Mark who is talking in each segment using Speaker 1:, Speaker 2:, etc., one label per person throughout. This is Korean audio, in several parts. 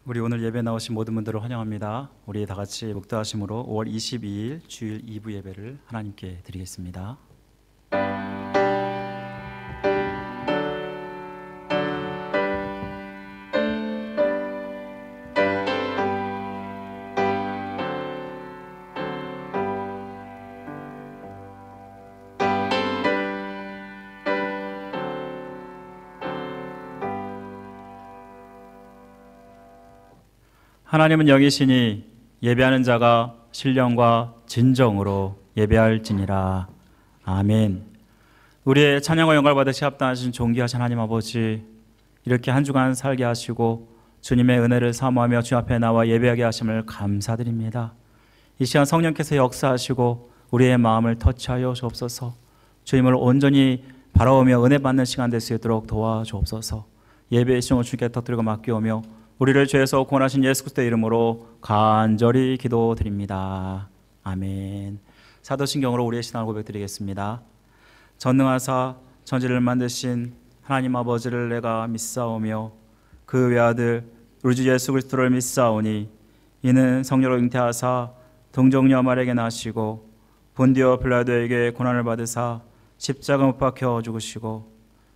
Speaker 1: 우리 오늘 예배 나오신 모든 분들을 환영합니다. 우리 다 같이 묵도하심으로 5월 22일 주일 2부 예배를 하나님께 드리겠습니다. 하나님은 영이시니 예배하는 자가 신령과 진정으로 예배할지니라. 아멘. 우리의 찬양과 영광을 받으시 합당하신 존귀하신 하나님 아버지, 이렇게 한 주간 살게 하시고 주님의 은혜를 사모하며 주 앞에 나와 예배하게 하심을 감사드립니다. 이 시간 성령께서 역사하시고 우리의 마음을 터치하여 주옵소서. 주님을 온전히 바라보며 은혜 받는 시간 될 수 있도록 도와주옵소서. 예배의 시간을 주님께 터뜨리고 맡기오며 우리를 죄에서 구원하신 예수 그리스도의 이름으로 간절히 기도드립니다. 아멘. 사도신경으로 우리의 신앙을 고백드리겠습니다. 전능하사 천지를 만드신 하나님 아버지를 내가 믿사오며 그 외아들 우리 주 예수 그리스도를 믿사오니 이는 성령으로 잉태하사 동정녀 마리아에게 나시고 본디오 빌라도에게 고난을 받으사 십자가 못 박혀 죽으시고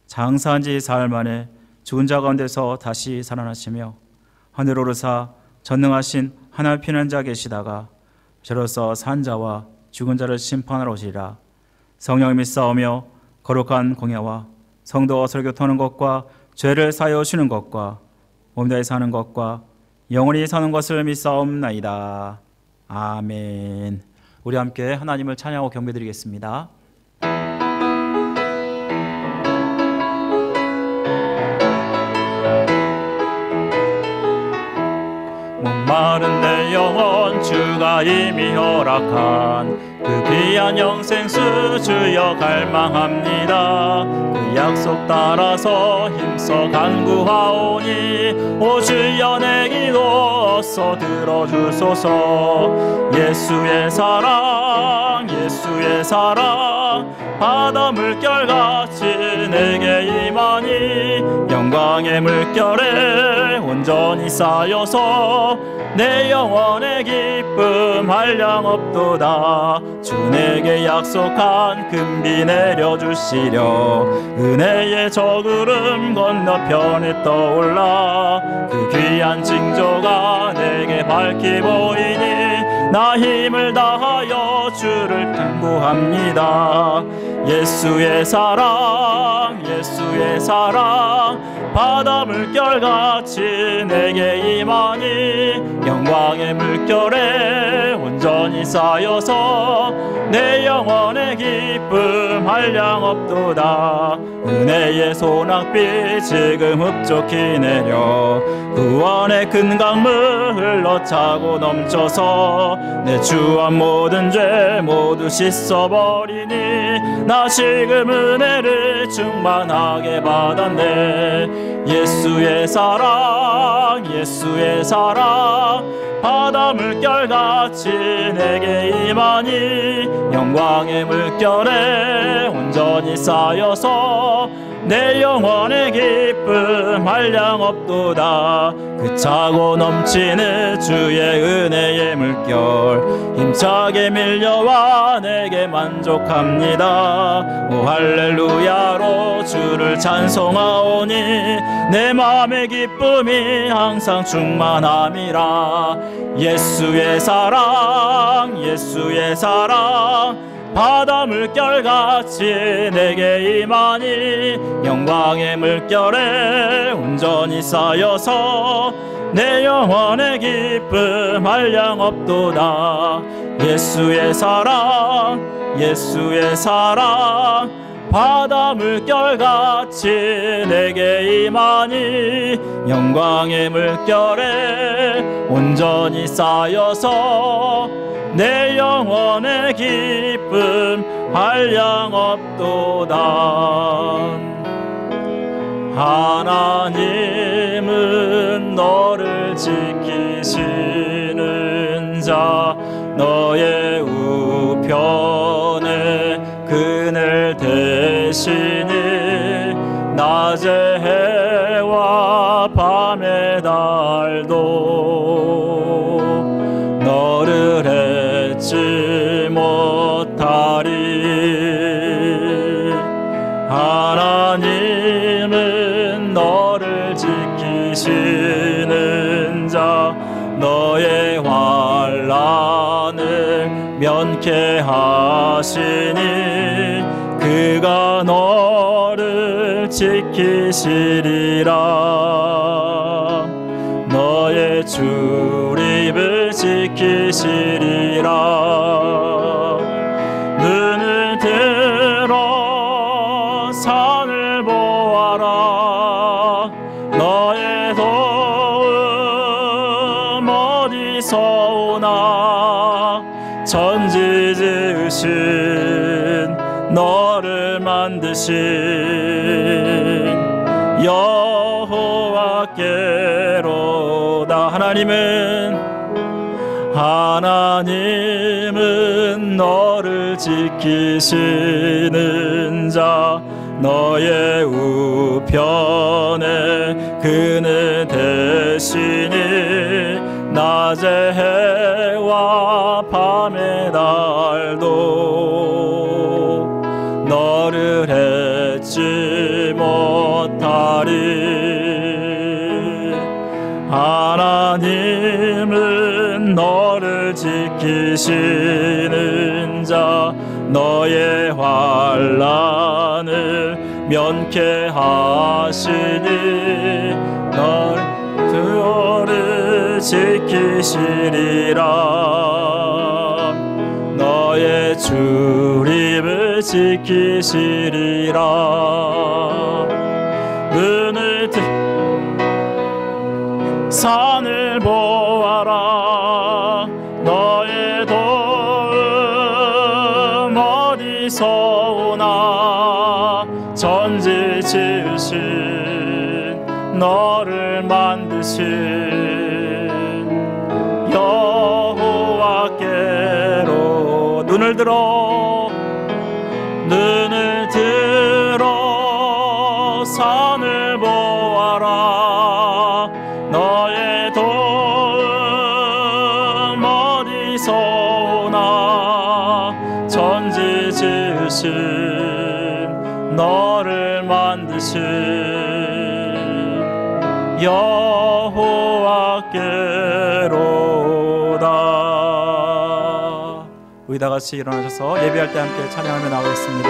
Speaker 1: 장사한 지 사흘 만에 죽은 자 가운데서 다시 살아나시며 하늘 오르사 전능하신 하나님 피난자 계시다가 저로서 산 자와 죽은 자를 심판하러 오시리라. 성령을 믿사오며 거룩한 공예와 성도와 서로 교통하는 것과 죄를 사하여 주는 것과 몸 다해 사는 것과 영원히 사는 것을 믿사옵나이다. 아멘. 우리 함께 하나님을 찬양하고 경배드리겠습니다. 목마른 내 영혼 주가 이미 허락한 그 귀한 영생수 주여 갈망합니다. 그 약속 따라서 힘써 간구하오니 오 주여 내 기도 어서 들어주소서. 예수의 사랑 예수의 사랑 바다 물결같이 내게 임하니 영광의 물결에 온전히 쌓여서 내 영혼의 기쁨 한량없도다. 주 내게 약속한 금비 내려주시려 은혜의 저구름 건너편에 떠올라 그 귀한 징조가 내게 밝히 보이니 나 힘을 다하여 주를 간구합니다. 예수의 사랑 예수의 사랑 바다 물결같이 내게 임하니 영광의 물결에 온전히 쌓여서 내 영혼의 기쁨 한량없도다. 은혜의 소낙비 지금 흡족히 내려 구원의 큰 강물 흘러차고 넘쳐서 내 주한 모든 죄 모두 씻어버리니 나 지금 은혜를 충만하게 받았네. 예수의 사랑 예수의 사랑 바다 물결같이 내게 임하니 영광의 물결에 온전히 쌓여서 내 영혼의 기쁨 한량없도다. 그 차고 넘치는 주의 은혜의 물결 힘차게 밀려와 내게 만족합니다. 오 할렐루야로 주를 찬송하오니 내 마음의 기쁨이 항상 충만함이라. 예수의 사랑 예수의 사랑 바다 물결같이 내게 임하니 영광의 물결에 온전히 쌓여서 내 영혼의 기쁨 한량없도다. 예수의 사랑 예수의 사랑 바다 물결같이 내게 임하니 영광의 물결에 온전히 쌓여서 내 영혼의 기쁨 한량없도다. 하나님은 너를 지키시는 자 너의 우편에 그늘 대시니 낮의 해와 해와 밤의 달도 너를 잊지 못하리. 하나님은 너를 지키시는 자, 너의 환난을 면케하시니 그가 너를 지키시리라. 너의 출입을 지키시리라. 눈을 들어 산을 보아라. 너의 도움 어디서 오나. 천지 지으신 너를 만드신 여호와께로다. 하나님은 너를 지키시는 자, 너의 우편에 그는 대신이 낮의 해와 밤의 달도 너를 잊지 못하리. 하나님은 너를 지키시는 자, 너의 환난을 면케하시니 너를 지키시리라. 너의 출입을 지키시리라. 눈을 산을 보아라. 너의 도움 어디서 오나. 천지 지으신 너를 만드신 여호와께로. 눈을 들어 산을 보아라. 너의 도움 어디서 오나. 천지 지으신 너를 만드신 여호와께로다. 우리 다 같이 일어나셔서 예배할 때 함께 찬양하며 나오겠습니다.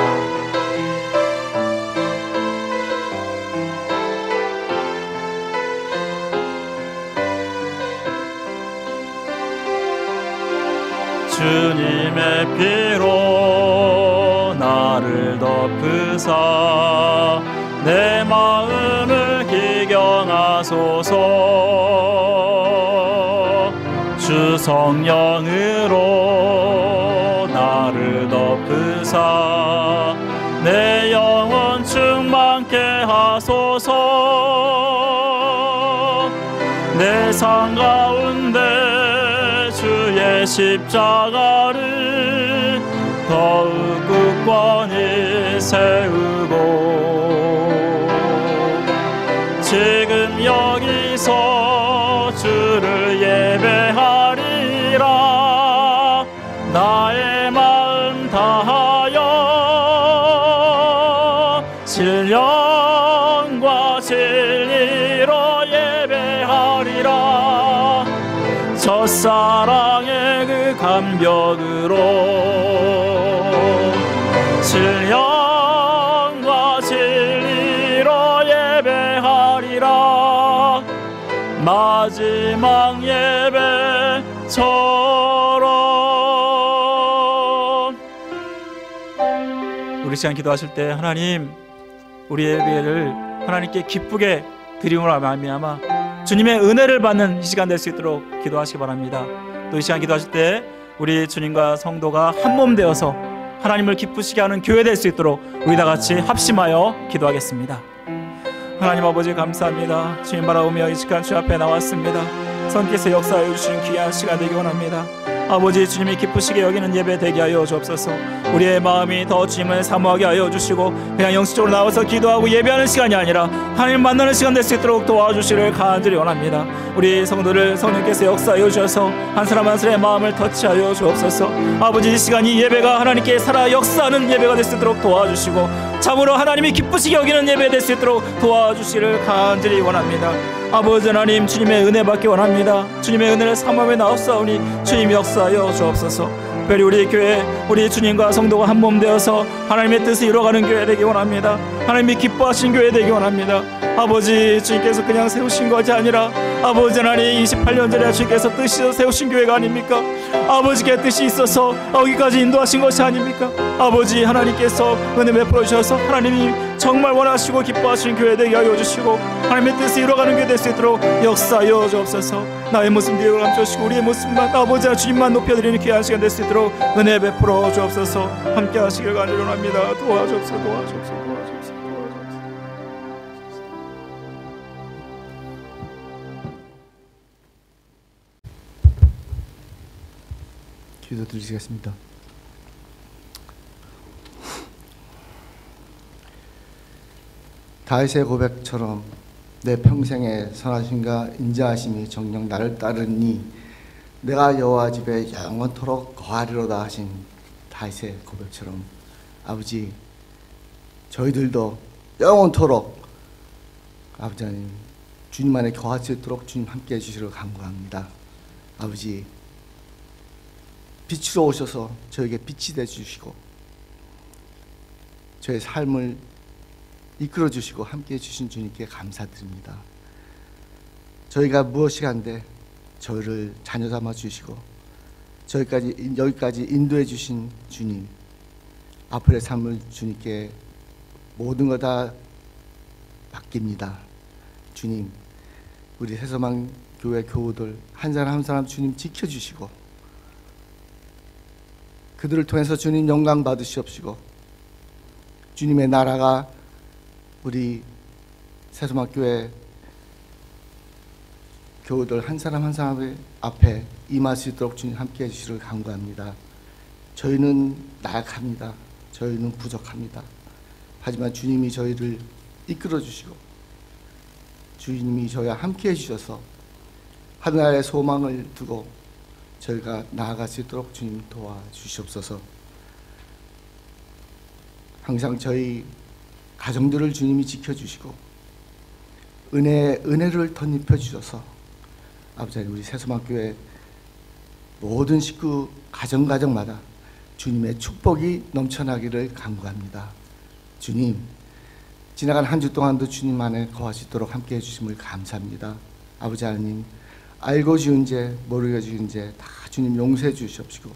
Speaker 1: 주님의 피로 나를 덮으사 내 마음을 기경하소서. 주 성령으로 나를 덮으사 내 영혼 충만케 하소서. 내 삶 가운데 주의 십자가를 더욱 굳건히 세우고 지금 여기서 주를 예배하리라. 나의 마음 다하여 신령과 진리로 예배하리라. 첫사랑의 그 감격으로 신령과 진리로 예배하리라. 마지막 예배처럼. 우리 시간 기도하실 때 하나님, 우리 예배를 하나님께 기쁘게 드림으로 말미암아 주님의 은혜를 받는 이 시간 될 수 있도록 기도하시기 바랍니다. 또 이 시간 기도하실 때 우리 주님과 성도가 한 몸 되어서 하나님을 기쁘시게 하는 교회 될 수 있도록 우리 다 같이 합심하여 기도하겠습니다. 하나님 아버지 감사합니다. 주님 바라보며 이 시간 주 앞에 나왔습니다. 성께서 역사해 주신 귀한 시간 되기 원합니다. 아버지 주님이 기쁘시게 여기는 예배 되게 하여 주옵소서. 우리의 마음이 더 주님을 사모하게 하여 주시고 그냥 영적으로 나와서 기도하고 예배하는 시간이 아니라 하나님 만나는 시간 될 수 있도록 도와주시를 간절히 원합니다. 우리 성도들 성령께서 역사하여 주셔서 한 사람 한 사람의 마음을 터치하여 주옵소서. 아버지 이 시간이 예배가 하나님께 살아 역사하는 예배가 될 수 있도록 도와주시고 참으로 하나님이 기쁘시게 여기는 예배 될 수 있도록 도와주시를 간절히 원합니다. 아버지 하나님 주님의 은혜 받기 원합니다. 주님의 은혜를 사모하며 나옵사오니 주님 역사하여 주옵소서. 특별히 우리 교회 우리 주님과 성도가 한 몸 되어서 하나님의 뜻을 이루어가는 교회 되기 원합니다. 하나님이 기뻐하신 교회 되기 원합니다. 아버지 주님께서 그냥 세우신 것이 아니라 아버지 하나님 28년 전에 주님께서 뜻이 세우신 교회가 아닙니까? 아버지께 뜻이 있어서 여기까지 인도하신 것이 아닙니까? 아버지 하나님께서 은혜 베풀어 주셔서 하나님이 정말 원하시고 기뻐하시는 교회 되게 하여 주시고 하나님의 뜻을 이루어가는 교회 될 수 있도록 역사하여 주옵소서. 나의 모습 뒤에 감춰주시고 우리의 모습만 아버지 주님만 높여드리는 귀한 시간 될 수 있도록 은혜 베풀어 주옵소서. 함께 하시길 간절히 원합니다. 도와주옵소서. 도와주옵소서.
Speaker 2: 기도드리겠습니다. 다윗의 고백처럼 내 평생의 선하심과 인자하심이 정녕 나를 따르니 내가 여호와 집에 영원토록 거하리로다 하신 다윗의 고백처럼 아버지 저희들도 영원토록 아버지 하나님 주님 안에 거할 수 있도록 주님 함께 해주시기를 간구합니다. 아버지 빛으로 오셔서 저에게 빛이 되주시고 저의 삶을 이끌어 주시고 함께해 주신 주님께 감사드립니다. 저희가 무엇이 한데 저희를 자녀 삼아 주시고 여기까지 인도해 주신 주님, 앞으로의 삶을 주님께 모든 거 다 맡깁니다. 주님, 우리 새소망 교회 교우들 한 사람 한 사람 주님 지켜주시고 그들을 통해서 주님 영광 받으시옵시고 주님의 나라가 우리 새소망교회 교우들 한 사람 한 사람의 앞에 임할 수 있도록 주님 함께해 주시기를 간구합니다. 저희는 나약합니다. 저희는 부족합니다. 하지만 주님이 저희를 이끌어 주시고 주님이 저희와 함께해 주셔서 하늘나라의 소망을 두고 저희가 나아갈 수 있도록 주님 도와주시옵소서. 항상 저희 가정들을 주님이 지켜주시고 은혜를 덧입혀 주셔서 아버지 하나님 우리 새소망교회 모든 식구 가정마다 주님의 축복이 넘쳐나기를 간구합니다. 주님, 지나간 한 주 동안도 주님 안에 거하시도록 함께해 주심을 감사합니다. 아버지 하나님, 알고 지은 죄, 모르게 지은 죄 다 주님 용서해 주시옵시고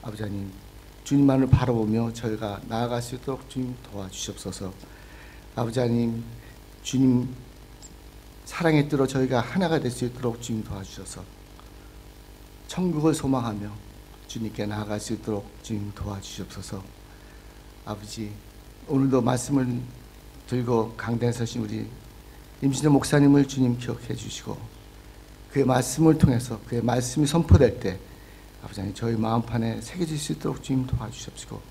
Speaker 2: 아버지 하나님, 주님만을 바라보며 저희가 나아갈 수 있도록 주님 도와주시옵소서. 아버지 하나님, 주님 사랑의 뜻으로 저희가 하나가 될 수 있도록 주님 도와주셔서 천국을 소망하며 주님께 나아갈 수 있도록 주님 도와주시옵소서. 아버지, 오늘도 말씀을 들고 강단에 서신 우리 임신호 목사님을 주님 기억해 주시고 그의 말씀을 통해서 그의 말씀이 선포될 때 아버지 하나님 저희 마음판에 새겨질 수 있도록 주님 도와주시옵시고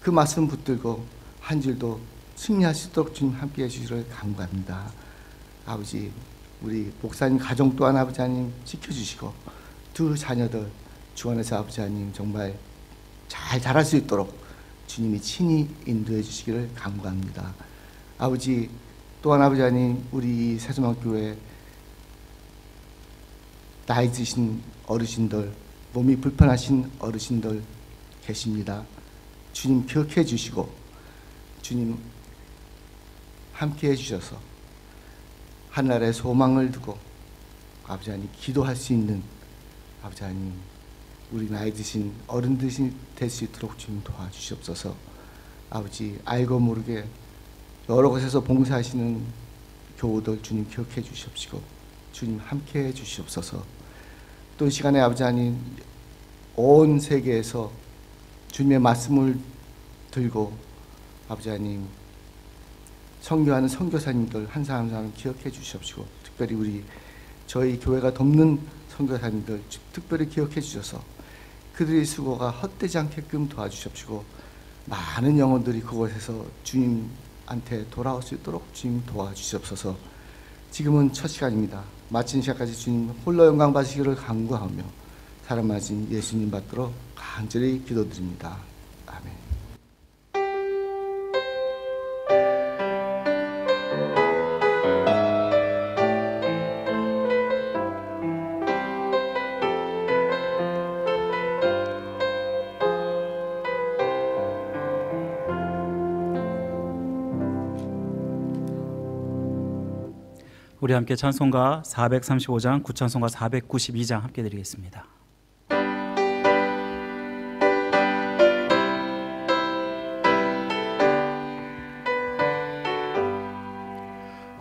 Speaker 2: 그 말씀 붙들고 한 줄도 승리할 수 있도록 주님 함께해 주시기를 간구합니다. 아버지, 우리 목사님 가정 또한 아버지 하나님 지켜주시고 두 자녀들 주 안에서 아버지 하나님 정말 잘 자랄 수 있도록 주님이 친히 인도해 주시기를 간구합니다. 아버지, 또한 아버지 하나님 우리 새소망교회 나이 드신 어르신들, 몸이 불편하신 어르신들 계십니다. 주님 기억해 주시고 주님 함께해 주셔서 하늘의 소망을 두고 아버지 하나님 기도할 수 있는 아버지 하나님 우리 나이 드신 어른들이 될 수 있도록 주님 도와주시옵소서. 아버지, 알고 모르게 여러 곳에서 봉사하시는 교우들 주님 기억해 주시옵시고 주님 함께해 주시옵소서. 또 이 시간에 아버지 하나님 온 세계에서 주님의 말씀을 들고 아버지 하나님 선교하는 선교사님들 한 사람 한 사람 기억해 주시옵시고 특별히 우리 저희 교회가 돕는 선교사님들 특별히 기억해 주셔서 그들의 수고가 헛되지 않게끔 도와주십시고 많은 영혼들이 그곳에서 주님한테 돌아올 수 있도록 주님 도와주시옵소서. 지금은 첫 시간입니다. 마친 시간까지 주님 홀로 영광 받으시기를 간구하며 사람 맞은 예수님 받들어 간절히 기도드립니다. 아멘.
Speaker 1: 우리 함께 찬송가 435장, 구찬송가 492장 함께 드리겠습니다.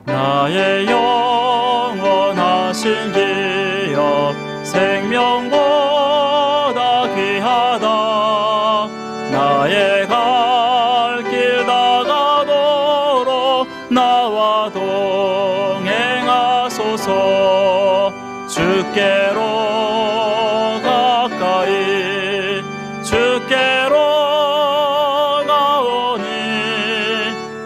Speaker 1: 나의 영원하신 기업 생명보다 귀하다. 나의 갈 길 다가도록 나와 동행하소서. 주께로 가까이 주께로 가오니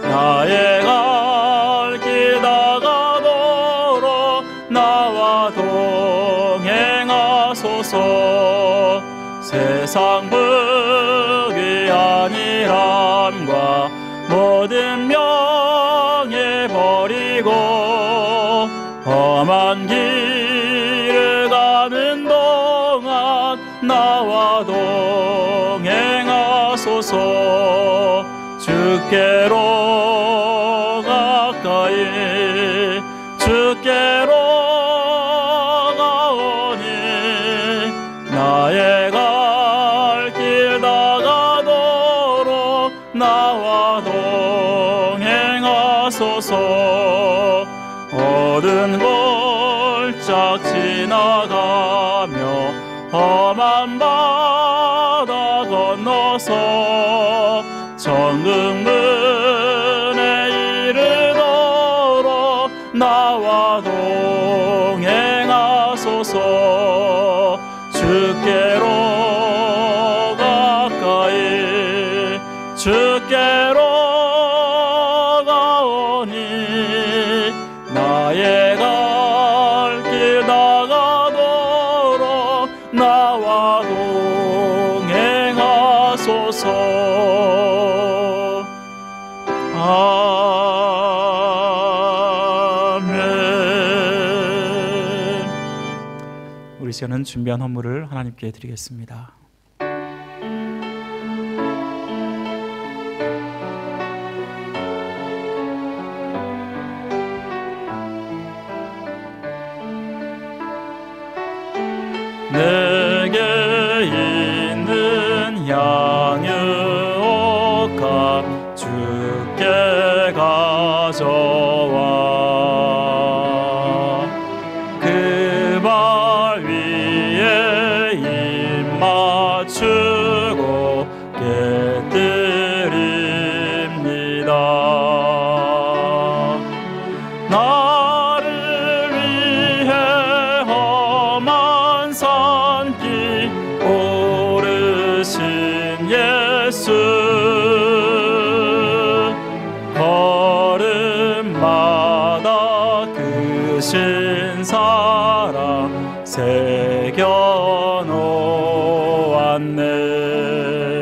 Speaker 1: 나의 갈 길 다가도록 나와 동행하소서. 세상 부귀 아니람과 모든 명예 버리고 험한 길을 가는 동안 나와 동행하소서. 주께로 가까이 주께로 가오니 나의 갈 길 다가도록 나와 동행하소서. 어두운 골짝 지나가며 험한 바다 건너서 천국문에 이르도록 나와 동행하소서. 주께로 가까이 주께로 가오니 나의 갈 길 다가도록 나와 동행하소서. 아멘. 우리 시간은 준비한 헌물을 하나님께 드리겠습니다. 내게 있는 양육과 주께 가져와 그 발 위에 입 맞추고 깨뜨립니다. 나를 위해 험한 산길 오르신 예수 걸음마다 그 신사랑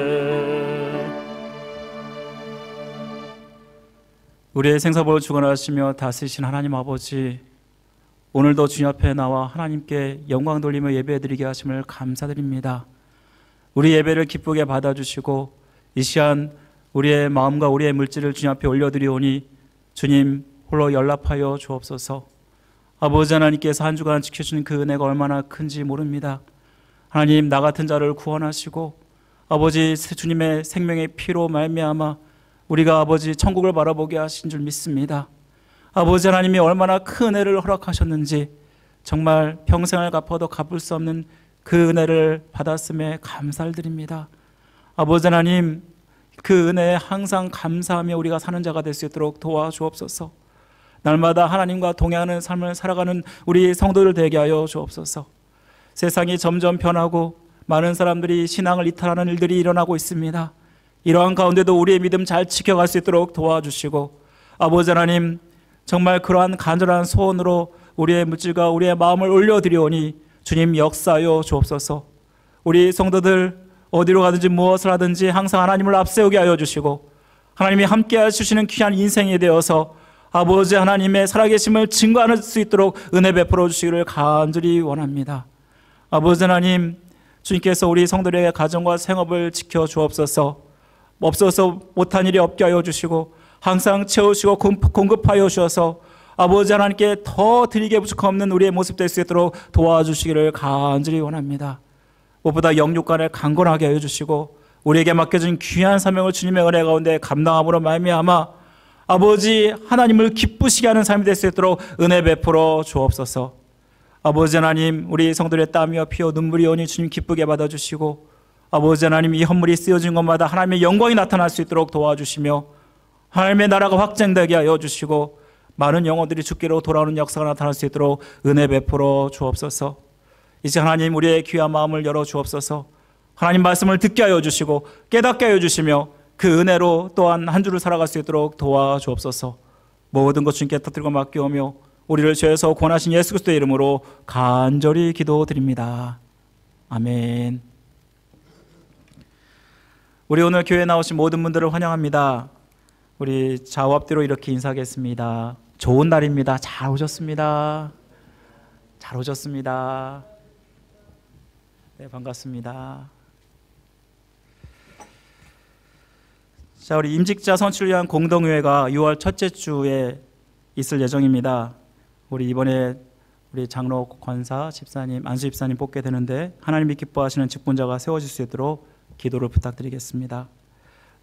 Speaker 1: 새겨놓았네. 우리의 생사복을 주관하시며 다스리신 하나님 아버지, 오늘도 주님 앞에 나와 하나님께 영광 돌리며 예배드리게 하심을 감사드립니다. 우리 예배를 기쁘게 받아주시고 이 시간 우리의 마음과 우리의 물질을 주님 앞에 올려드리오니 주님 홀로 연락하여 주옵소서. 아버지 하나님께서 한 주간 지켜주신 그 은혜가 얼마나 큰지 모릅니다. 하나님, 나 같은 자를 구원하시고 아버지 주님의 생명의 피로 말미암아 우리가 아버지 천국을 바라보게 하신 줄 믿습니다. 아버지 하나님이 얼마나 큰 은혜를 허락하셨는지 정말 평생을 갚아도 갚을 수 없는 그 은혜를 받았음에 감사를 드립니다. 아버지 하나님, 그 은혜에 항상 감사하며 우리가 사는 자가 될 수 있도록 도와주옵소서. 날마다 하나님과 동행하는 삶을 살아가는 우리 성도들 되게 하여 주옵소서. 세상이 점점 변하고 많은 사람들이 신앙을 이탈하는 일들이 일어나고 있습니다. 이러한 가운데도 우리의 믿음 잘 지켜갈 수 있도록 도와주시고, 아버지 하나님, 정말 그러한 간절한 소원으로 우리의 물질과 우리의 마음을 올려드리오니 주님 역사하여 주옵소서. 우리 성도들 어디로 가든지 무엇을 하든지 항상 하나님을 앞세우게 하여 주시고, 하나님이 함께 해주시는 귀한 인생이 되어서 아버지 하나님의 살아계심을 증거할 수 있도록 은혜 베풀어 주시기를 간절히 원합니다. 아버지 하나님, 주님께서 우리 성도들의 가정과 생업을 지켜 주옵소서. 없어서 못한 일이 없게 하여 주시고 항상 채우시고 공급하여 주셔서 아버지 하나님께 더 드리게 부족함없는 우리의 모습 될 수 있도록 도와주시기를 간절히 원합니다. 무엇보다 영육간을 강건하게 하여 주시고 우리에게 맡겨진 귀한 사명을 주님의 은혜 가운데 감당함으로 말미암아 아버지 하나님을 기쁘시게 하는 삶이 될 수 있도록 은혜 베풀어 주옵소서. 아버지 하나님, 우리 성도들의 땀이와 피와 눈물이 오니 주님 기쁘게 받아주시고, 아버지 하나님, 이 헌물이 쓰여진 것마다 하나님의 영광이 나타날 수 있도록 도와주시며 하나님의 나라가 확장되게 하여 주시고 많은 영혼들이 주께로 돌아오는 역사가 나타날 수 있도록 은혜 베풀어 주옵소서. 이제 하나님, 우리의 귀한 마음을 열어 주옵소서. 하나님 말씀을 듣게 하여 주시고 깨닫게 하여 주시며 그 은혜로 또한 한 주를 살아갈 수 있도록 도와주옵소서. 모든 것 주님께 터뜨리고 맡기오며 우리를 죄에서 구원하신 예수 그리스도의 이름으로 간절히 기도드립니다. 아멘. 우리 오늘 교회에 나오신 모든 분들을 환영합니다. 우리 좌우 앞뒤로 이렇게 인사하겠습니다. 좋은 날입니다. 잘 오셨습니다. 잘 오셨습니다. 네, 반갑습니다. 자, 우리 임직자 선출을 위한 공동회가 6월 첫째 주에 있을 예정입니다. 우리 이번에 우리 장로 권사 집사님, 안수 집사님 뽑게 되는데 하나님이 기뻐하시는 직분자가 세워질 수 있도록 기도를 부탁드리겠습니다.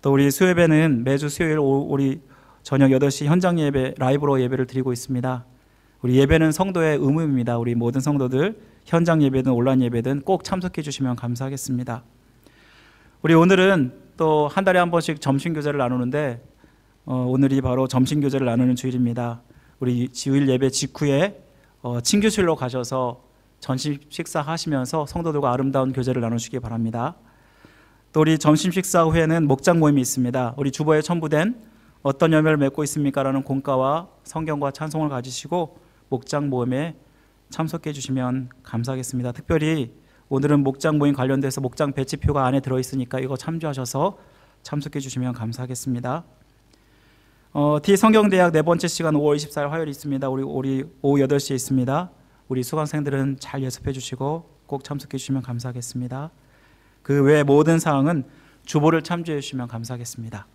Speaker 1: 또 우리 수요예배는 매주 수요일 우리 저녁 8시 현장 예배 라이브로 예배를 드리고 있습니다. 우리 예배는 성도의 의무입니다. 우리 모든 성도들 현장 예배든 온라인 예배든 꼭 참석해 주시면 감사하겠습니다. 우리 오늘은 또 한 달에 한 번씩 점심교제를 나누는데 오늘이 바로 점심교제를 나누는 주일입니다. 우리 주일 예배 직후에 친교실로 가셔서 점심 식사하시면서 성도들과 아름다운 교제를 나누시기 바랍니다. 또 우리 점심 식사 후에는 목장 모임이 있습니다. 우리 주보에 첨부된 어떤 열매를 맺고 있습니까? 라는 공과와 성경과 찬송을 가지시고 목장 모임에 참석해 주시면 감사하겠습니다. 특별히 오늘은 목장 모임 관련돼서 목장 배치표가 안에 들어있으니까 이거 참조하셔서 참석해 주시면 감사하겠습니다. D성경대학 네 번째 시간 5월 24일 화요일이 있습니다. 우리 오후 8시에 있습니다. 우리 수강생들은 잘 예습해 주시고 꼭 참석해 주시면 감사하겠습니다. 그 외 모든 사항은 주보를 참조해 주시면 감사하겠습니다.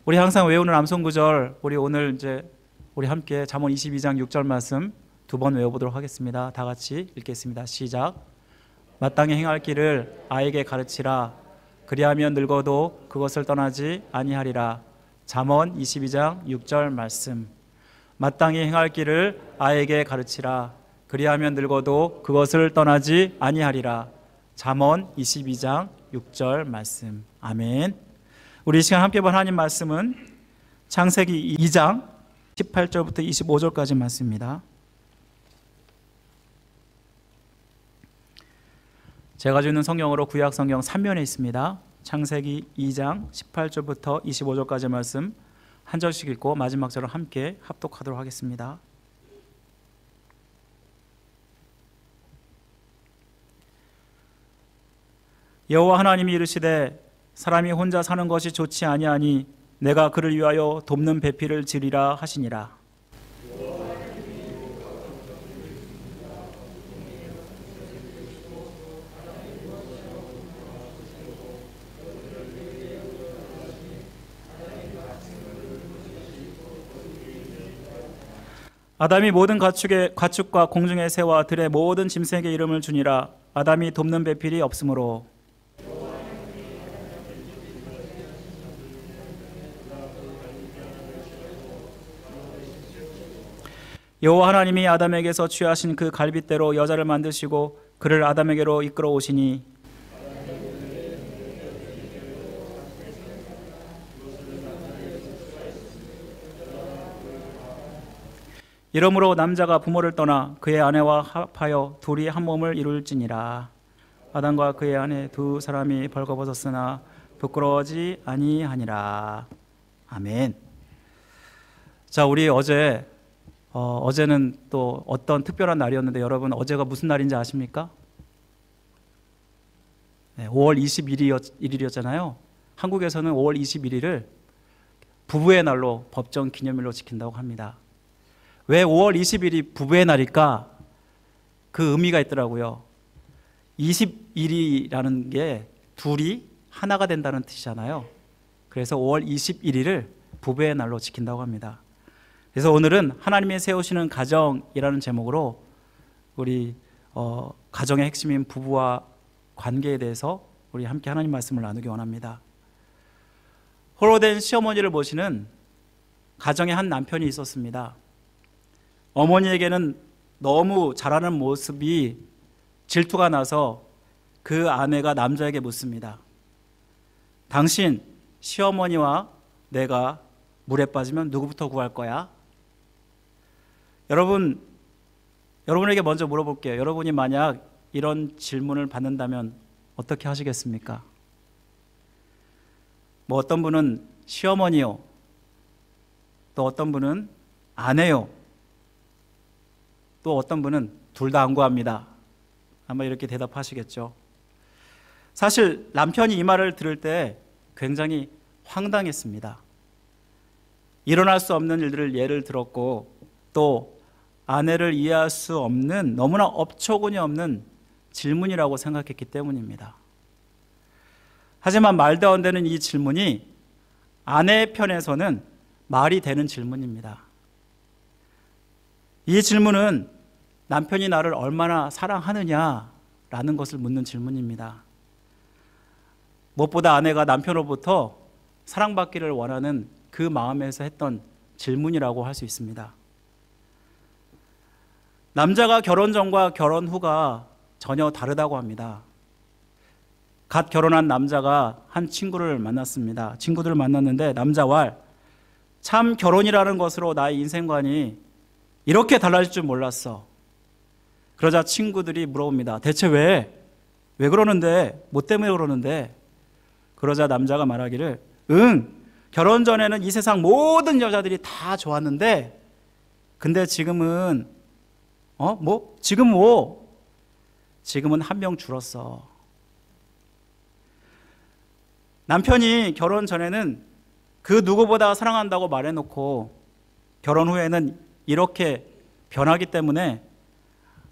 Speaker 1: 우리 항상 외우는 암송구절, 우리 오늘 이제 우리 함께 잠언 22장 6절 말씀 두 번 외워보도록 하겠습니다. 다 같이 읽겠습니다. 시작. 마땅히 행할 길을 아이에게 가르치라. 그리하면 늙어도 그것을 떠나지 아니하리라. 잠언 22장 6절 말씀. 마땅히 행할 길을 아이에게 가르치라. 그리하면 늙어도 그것을 떠나지 아니하리라. 잠언 22장 6절 말씀. 아멘. 우리 이 시간 함께 본 하나님 말씀은 창세기 2장 18절부터 25절까지 말씀입니다. 제가 가지고 있는 성경으로 구약 성경 3면에 있습니다. 창세기 2장 18절부터 25절까지 말씀 한 절씩 읽고 마지막 절을 함께 합독하도록 하겠습니다. 여호와 하나님이 이르시되 사람이 혼자 사는 것이 좋지 아니하니 내가 그를 위하여 돕는 배필을 지리라 하시니라. 아담이 모든 가축과 공중의 새와 들의 모든 짐승에게 이름을 주니라. 아담이 돕는 배필이 없으므로. 여호와 하나님이 아담에게서 취하신 그 갈빗대로 여자를 만드시고 그를 아담에게로 이끌어 오시니 이러므로 남자가 부모를 떠나 그의 아내와 합하여 둘이 한 몸을 이룰지니라. 아담과 그의 아내 두 사람이 벌거벗었으나 부끄러워하지 아니하니라. 아멘. 자, 우리 어제는 또 어떤 특별한 날이었는데 여러분 어제가 무슨 날인지 아십니까? 네, 5월 21일이었잖아요. 한국에서는 5월 21일을 부부의 날로 법정 기념일로 지킨다고 합니다. 왜 5월 20일이 부부의 날일까? 그 의미가 있더라고요. 21이라는 게 둘이 하나가 된다는 뜻이잖아요. 그래서 5월 21일을 부부의 날로 지킨다고 합니다. 그래서 오늘은 하나님이 세우시는 가정이라는 제목으로 우리 가정의 핵심인 부부와 관계에 대해서 우리 함께 하나님 말씀을 나누기 원합니다. 홀로 된 시어머니를 모시는 가정의 한 남편이 있었습니다. 어머니에게는 너무 잘하는 모습이 질투가 나서 그 아내가 남자에게 묻습니다. 당신 시어머니와 내가 물에 빠지면 누구부터 구할 거야? 여러분에게 먼저 물어볼게요. 여러분이 만약 이런 질문을 받는다면 어떻게 하시겠습니까? 뭐 어떤 분은 시어머니요, 또 어떤 분은 아내요, 또 어떤 분은 둘 다 안 구합니다. 아마 이렇게 대답하시겠죠. 사실 남편이 이 말을 들을 때 굉장히 황당했습니다. 일어날 수 없는 일들을 예를 들었고 또 아내를 이해할 수 없는 너무나 업처구니 없는 질문이라고 생각했기 때문입니다. 하지만 말도 안 되는 이 질문이 아내 편에서는 말이 되는 질문입니다. 이 질문은 남편이 나를 얼마나 사랑하느냐라는 것을 묻는 질문입니다. 무엇보다 아내가 남편으로부터 사랑받기를 원하는 그 마음에서 했던 질문이라고 할 수 있습니다. 남자가 결혼 전과 결혼 후가 전혀 다르다고 합니다. 갓 결혼한 남자가 한 친구를 만났습니다. 친구들을 만났는데 남자왈 참 결혼이라는 것으로 나의 인생관이 이렇게 달라질 줄 몰랐어. 그러자 친구들이 물어봅니다. 대체 왜 그러는데? 뭐 때문에 그러는데? 그러자 남자가 말하기를 결혼 전에는 이 세상 모든 여자들이 다 좋았는데 근데 지금은 지금은 한 명 줄었어. 남편이 결혼 전에는 그 누구보다 사랑한다고 말해놓고 결혼 후에는 이렇게 변하기 때문에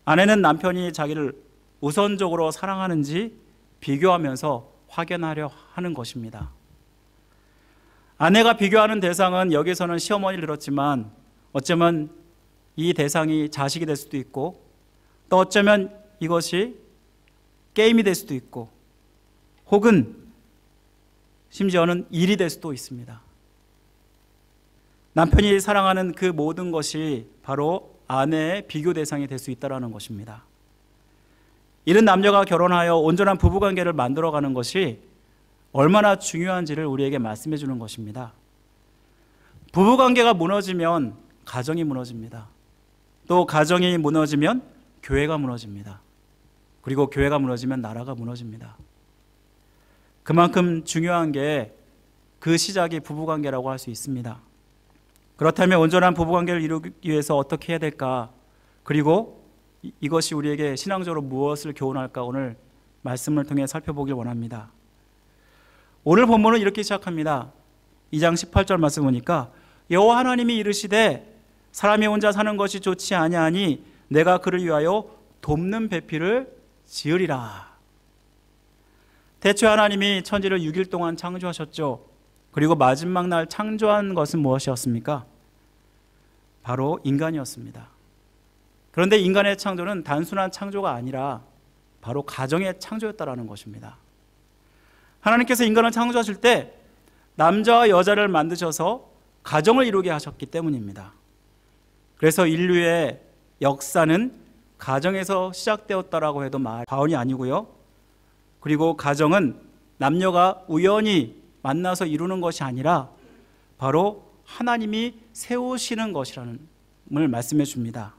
Speaker 1: 아내는 남편이 자기를 우선적으로 사랑하는지 비교하면서 확인하려 하는 것입니다. 아내가 비교하는 대상은 여기서는 시어머니를 들었지만 어쩌면 이 대상이 자식이 될 수도 있고 또 어쩌면 이것이 게임이 될 수도 있고 혹은 심지어는 일이 될 수도 있습니다. 남편이 사랑하는 그 모든 것이 바로 아내의 비교 대상이 될 수 있다는 것입니다. 이런 남녀가 결혼하여 온전한 부부관계를 만들어가는 것이 얼마나 중요한지를 우리에게 말씀해 주는 것입니다. 부부관계가 무너지면 가정이 무너집니다. 또 가정이 무너지면 교회가 무너집니다. 그리고 교회가 무너지면 나라가 무너집니다. 그만큼 중요한 게 그 시작이 부부관계라고 할 수 있습니다. 그렇다면 온전한 부부관계를 이루기 위해서 어떻게 해야 될까? 그리고 이것이 우리에게 신앙적으로 무엇을 교훈할까? 오늘 말씀을 통해 살펴보길 원합니다. 오늘 본문은 이렇게 시작합니다. 2장 18절 말씀 보니까 여호와 하나님이 이르시되 사람이 혼자 사는 것이 좋지 아니하니 내가 그를 위하여 돕는 배필을 지으리라. 대초에 하나님이 천지를 6일 동안 창조하셨죠. 그리고 마지막 날 창조한 것은 무엇이었습니까? 바로 인간이었습니다. 그런데 인간의 창조는 단순한 창조가 아니라 바로 가정의 창조였다라는 것입니다. 하나님께서 인간을 창조하실 때 남자와 여자를 만드셔서 가정을 이루게 하셨기 때문입니다. 그래서 인류의 역사는 가정에서 시작되었다라고 해도 과언이 아니고요. 그리고 가정은 남녀가 우연히 만나서 이루는 것이 아니라 바로 하나님이 세우시는 것이라는 걸 말씀해 줍니다.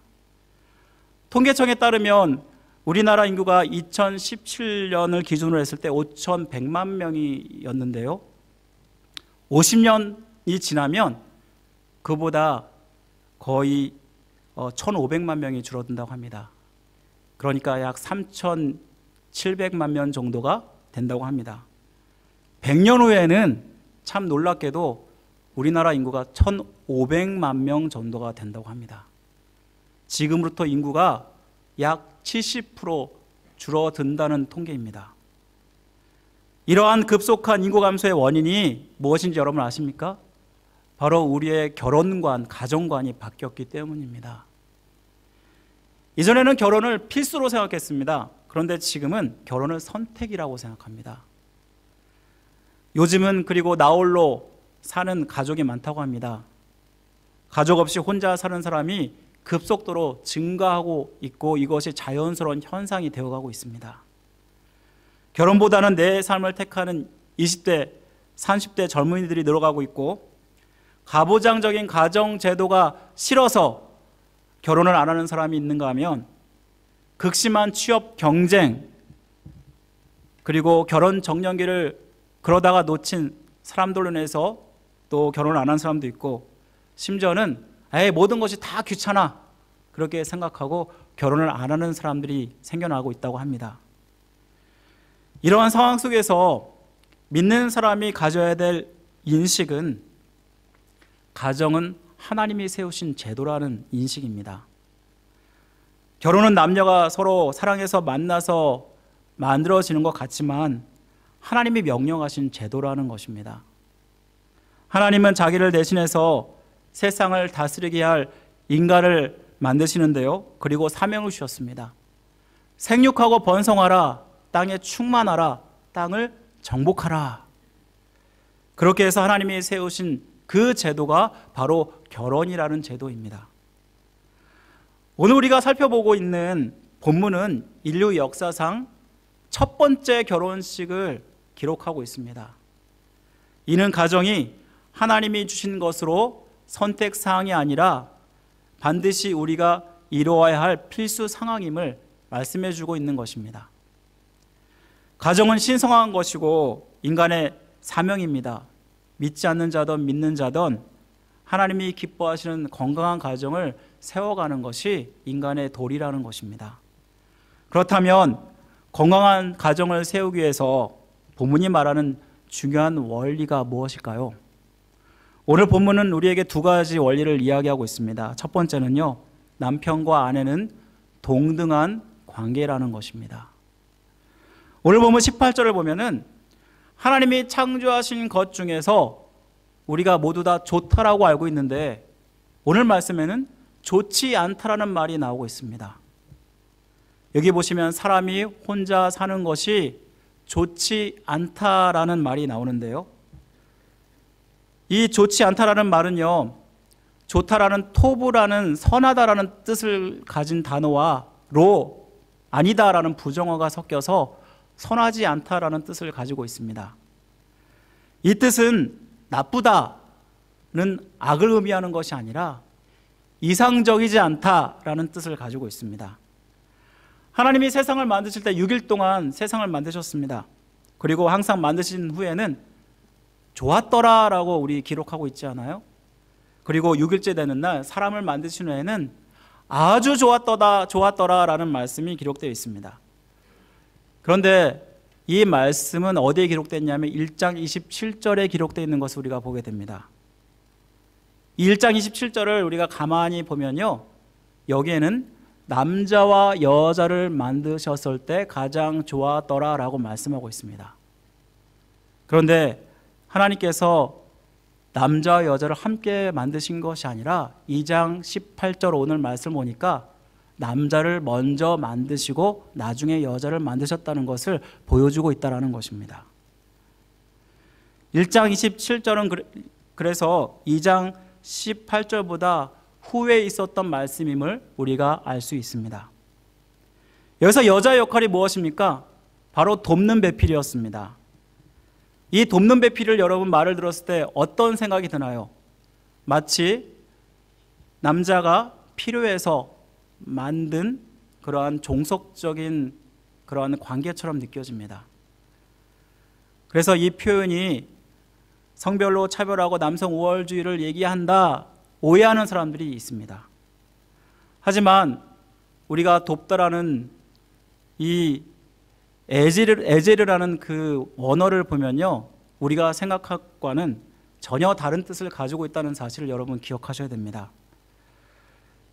Speaker 1: 통계청에 따르면 우리나라 인구가 2017년을 기준으로 했을 때 5,100만 명이었는데요. 50년이 지나면 그보다 거의 1,500만 명이 줄어든다고 합니다. 그러니까 약 3,700만 명 정도가 된다고 합니다. 100년 후에는 참 놀랍게도 우리나라 인구가 1,500만 명 정도가 된다고 합니다. 지금부터 인구가 약 70% 줄어든다는 통계입니다. 이러한 급속한 인구 감소의 원인이 무엇인지 여러분 아십니까? 바로 우리의 결혼관, 가정관이 바뀌었기 때문입니다. 이전에는 결혼을 필수로 생각했습니다. 그런데 지금은 결혼을 선택이라고 생각합니다. 요즘은 그리고 나홀로 사는 가족이 많다고 합니다. 가족 없이 혼자 사는 사람이 급속도로 증가하고 있고 이것이 자연스러운 현상이 되어가고 있습니다. 결혼보다는 내 삶을 택하는 20대, 30대 젊은이들이 늘어가고 있고 가부장적인 가정제도가 싫어서 결혼을 안 하는 사람이 있는가 하면 극심한 취업 경쟁 그리고 결혼 정년기를 그러다가 놓친 사람들로 인해서 또 결혼을 안 한 사람도 있고 심지어는 모든 것이 다 귀찮아 그렇게 생각하고 결혼을 안 하는 사람들이 생겨나고 있다고 합니다. 이러한 상황 속에서 믿는 사람이 가져야 될 인식은 가정은 하나님이 세우신 제도라는 인식입니다. 결혼은 남녀가 서로 사랑해서 만나서 만들어지는 것 같지만 하나님이 명령하신 제도라는 것입니다. 하나님은 자기를 대신해서 세상을 다스리게 할 인간을 만드시는데요. 그리고 사명을 주셨습니다. 생육하고 번성하라, 땅에 충만하라, 땅을 정복하라. 그렇게 해서 하나님이 세우신 그 제도가 바로 결혼이라는 제도입니다. 오늘 우리가 살펴보고 있는 본문은 인류 역사상 첫 번째 결혼식을 기록하고 있습니다. 이는 가정이 하나님이 주신 것으로 선택사항이 아니라 반드시 우리가 이루어야 할 필수 상황임을 말씀해 주고 있는 것입니다. 가정은 신성한 것이고 인간의 사명입니다. 믿지 않는 자든 믿는 자든 하나님이 기뻐하시는 건강한 가정을 세워가는 것이 인간의 도리라는 것입니다. 그렇다면 건강한 가정을 세우기 위해서 본문이 말하는 중요한 원리가 무엇일까요? 오늘 본문은 우리에게 두 가지 원리를 이야기하고 있습니다. 첫 번째는요, 남편과 아내는 동등한 관계라는 것입니다. 오늘 본문 18절을 보면은 하나님이 창조하신 것 중에서 우리가 모두 다 좋다라고 알고 있는데 오늘 말씀에는 좋지 않다라는 말이 나오고 있습니다. 여기 보시면 사람이 혼자 사는 것이 좋지 않다라는 말이 나오는데요. 이 좋지 않다라는 말은요, 좋다라는 토부라는 선하다라는 뜻을 가진 단어와 로 아니다라는 부정어가 섞여서 선하지 않다라는 뜻을 가지고 있습니다. 이 뜻은 나쁘다는 악을 의미하는 것이 아니라 이상적이지 않다라는 뜻을 가지고 있습니다. 하나님이 세상을 만드실 때 6일 동안 세상을 만드셨습니다. 그리고 항상 만드신 후에는 좋았더라라고 우리 기록하고 있지 않아요? 그리고 6일째 되는 날 사람을 만드신 후에는 아주 좋았더라라는 말씀이 기록되어 있습니다. 그런데 이 말씀은 어디에 기록됐냐면 1장 27절에 기록되어 있는 것을 우리가 보게 됩니다. 이 1장 27절을 우리가 가만히 보면요, 여기에는 남자와 여자를 만드셨을 때 가장 좋았더라라고 말씀하고 있습니다. 그런데 하나님께서 남자와 여자를 함께 만드신 것이 아니라 2장 18절 오늘 말씀 보니까 남자를 먼저 만드시고 나중에 여자를 만드셨다는 것을 보여주고 있다는 것입니다. 1장 27절은 그래서 2장 18절보다 후에 있었던 말씀임을 우리가 알 수 있습니다. 여기서 여자의 역할이 무엇입니까? 바로 돕는 배필이었습니다. 이 돕는 배필을 여러분 말을 들었을 때 어떤 생각이 드나요? 마치 남자가 필요해서 만든 그러한 종속적인 그러한 관계처럼 느껴집니다. 그래서 이 표현이 성별로 차별하고 남성 우월주의를 얘기한다 오해하는 사람들이 있습니다. 하지만 우리가 돕다라는 이 에제르라는 그 원어를 보면요, 우리가 생각과는 전혀 다른 뜻을 가지고 있다는 사실을 여러분 기억하셔야 됩니다.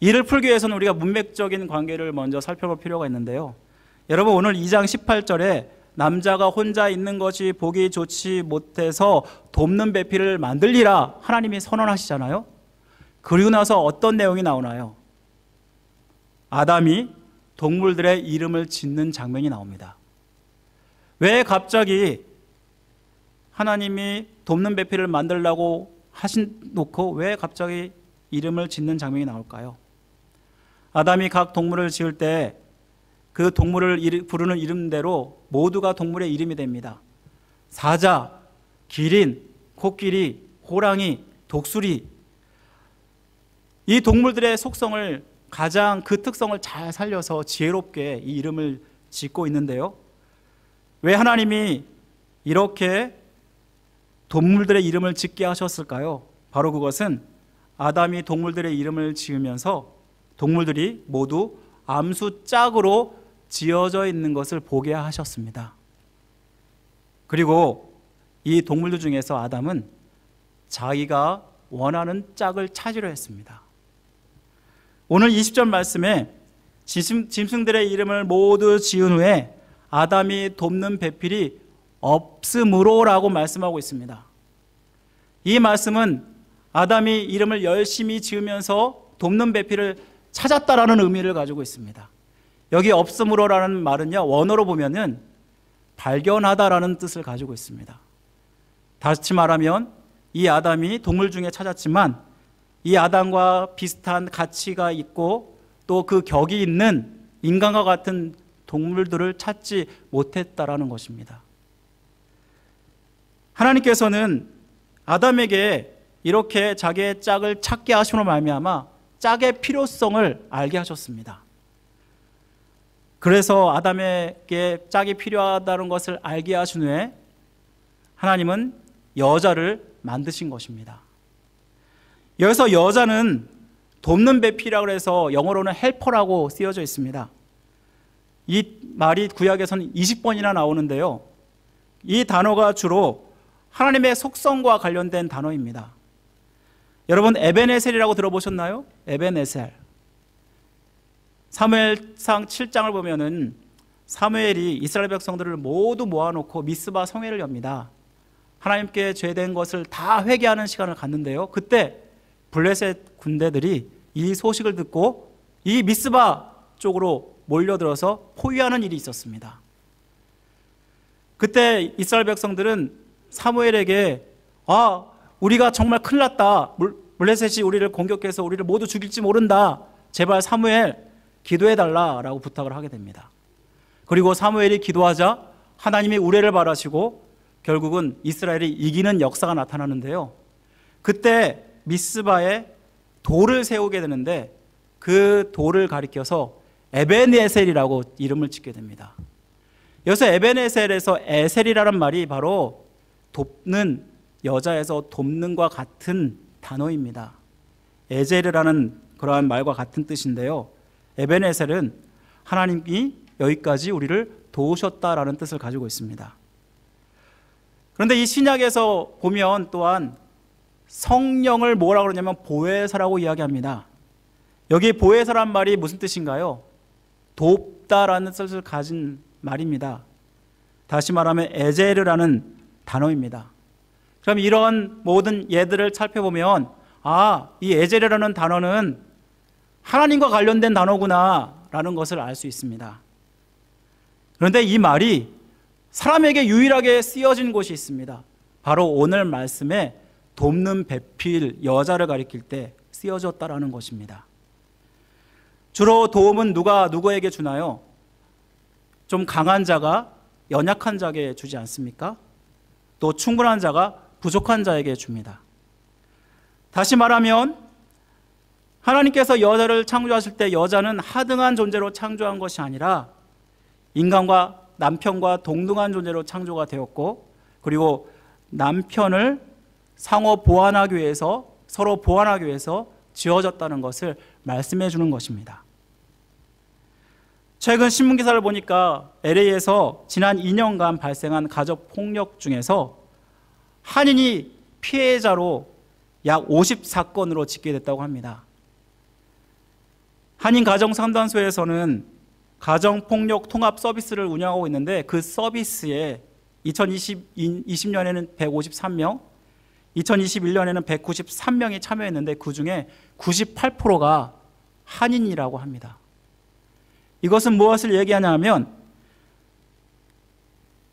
Speaker 1: 이를 풀기 위해서는 우리가 문맥적인 관계를 먼저 살펴볼 필요가 있는데요. 여러분, 오늘 2장 18절에 남자가 혼자 있는 것이 보기 좋지 못해서 돕는 배필을 만들리라 하나님이 선언하시잖아요. 그리고 나서 어떤 내용이 나오나요? 아담이 동물들의 이름을 짓는 장면이 나옵니다. 왜 갑자기 하나님이 돕는 배필을 만들라고 놓고 왜 갑자기 이름을 짓는 장면이 나올까요? 아담이 각 동물을 지을 때 그 동물을 부르는 이름대로 모두가 동물의 이름이 됩니다. 사자, 기린, 코끼리, 호랑이, 독수리, 이 동물들의 속성을 가장 그 특성을 잘 살려서 지혜롭게 이 이름을 짓고 있는데요. 왜 하나님이 이렇게 동물들의 이름을 짓게 하셨을까요? 바로 그것은 아담이 동물들의 이름을 지으면서 동물들이 모두 암수 짝으로 지어져 있는 것을 보게 하셨습니다. 그리고 이 동물들 중에서 아담은 자기가 원하는 짝을 찾으려 했습니다. 오늘 20절 말씀에 짐승들의 이름을 모두 지은 후에 아담이 돕는 배필이 없으므로라고 말씀하고 있습니다. 이 말씀은 아담이 이름을 열심히 지으면서 돕는 배필을 찾았다라는 의미를 가지고 있습니다. 여기 없으므로라는 말은요, 원어로 보면은 발견하다라는 뜻을 가지고 있습니다. 다시 말하면 이 아담이 동물 중에 찾았지만 이 아담과 비슷한 가치가 있고 또 그 격이 있는 인간과 같은 동물들을 찾지 못했다라는 것입니다. 하나님께서는 아담에게 이렇게 자기의 짝을 찾게 하심으로 말미암아 짝의 필요성을 알게 하셨습니다. 그래서 아담에게 짝이 필요하다는 것을 알게 하신 후에 하나님은 여자를 만드신 것입니다. 여기서 여자는 돕는 배필이라고 해서 영어로는 헬퍼라고 쓰여져 있습니다. 이 말이 구약에서는 20번이나 나오는데요. 이 단어가 주로 하나님의 속성과 관련된 단어입니다. 여러분, 에벤에셀이라고 들어보셨나요? 에벤에셀. 사무엘상 7장을 보면은 사무엘이 이스라엘 백성들을 모두 모아놓고 미스바 성회를 엽니다. 하나님께 죄된 것을 다 회개하는 시간을 갖는데요. 그때 블레셋 군대들이 이 소식을 듣고 이 미스바 쪽으로 몰려들어서 포위하는 일이 있었습니다. 그때 이스라엘 백성들은 사무엘에게 우리가 정말 큰일 났다. 블레셋이 우리를 공격해서 우리를 모두 죽일지 모른다. 제발 사무엘 기도해달라라고 부탁을 하게 됩니다. 그리고 사무엘이 기도하자 하나님이 우레를 바라시고 결국은 이스라엘이 이기는 역사가 나타나는데요. 그때 미스바에 돌을 세우게 되는데 그 돌을 가리켜서 에벤에셀이라고 이름을 짓게 됩니다. 여기서 에벤에셀에서 에셀이라는 말이 바로 돕는, 여자에서 돕는과 같은 단어입니다. 에제르라는 그러한 말과 같은 뜻인데요. 에벤에셀은 하나님이 여기까지 우리를 도우셨다라는 뜻을 가지고 있습니다. 그런데 이 신약에서 보면 또한 성령을 뭐라고 그러냐면 보혜사라고 이야기합니다. 여기 보혜사란 말이 무슨 뜻인가요? 돕다라는 뜻을 가진 말입니다. 다시 말하면 에제르라는 단어입니다. 그럼 이런 모든 예들을 살펴보면 이 에제르라는 단어는 하나님과 관련된 단어구나라는 것을 알 수 있습니다. 그런데 이 말이 사람에게 유일하게 쓰여진 곳이 있습니다. 바로 오늘 말씀에 돕는 배필, 여자를 가리킬 때 쓰여졌다라는 것입니다. 주로 도움은 누가 누구에게 주나요? 좀 강한 자가 연약한 자에게 주지 않습니까? 또 충분한 자가 부족한 자에게 줍니다. 다시 말하면 하나님께서 여자를 창조하실 때 여자는 하등한 존재로 창조한 것이 아니라 인간과 남편과 동등한 존재로 창조가 되었고, 그리고 남편을 상호 보완하기 위해서, 서로 보완하기 위해서 지어졌다는 것을 말씀해 주는 것입니다. 최근 신문기사를 보니까 LA에서 지난 2년간 발생한 가족폭력 중에서 한인이 피해자로 약 54건으로 집계됐다고 합니다. 한인 가정상담소에서는 가정폭력 통합 서비스를 운영하고 있는데, 그 서비스에 2020년에는 153명, 2021년에는 193명이 참여했는데 그 중에 98%가 한인이라고 합니다. 이것은 무엇을 얘기하냐면,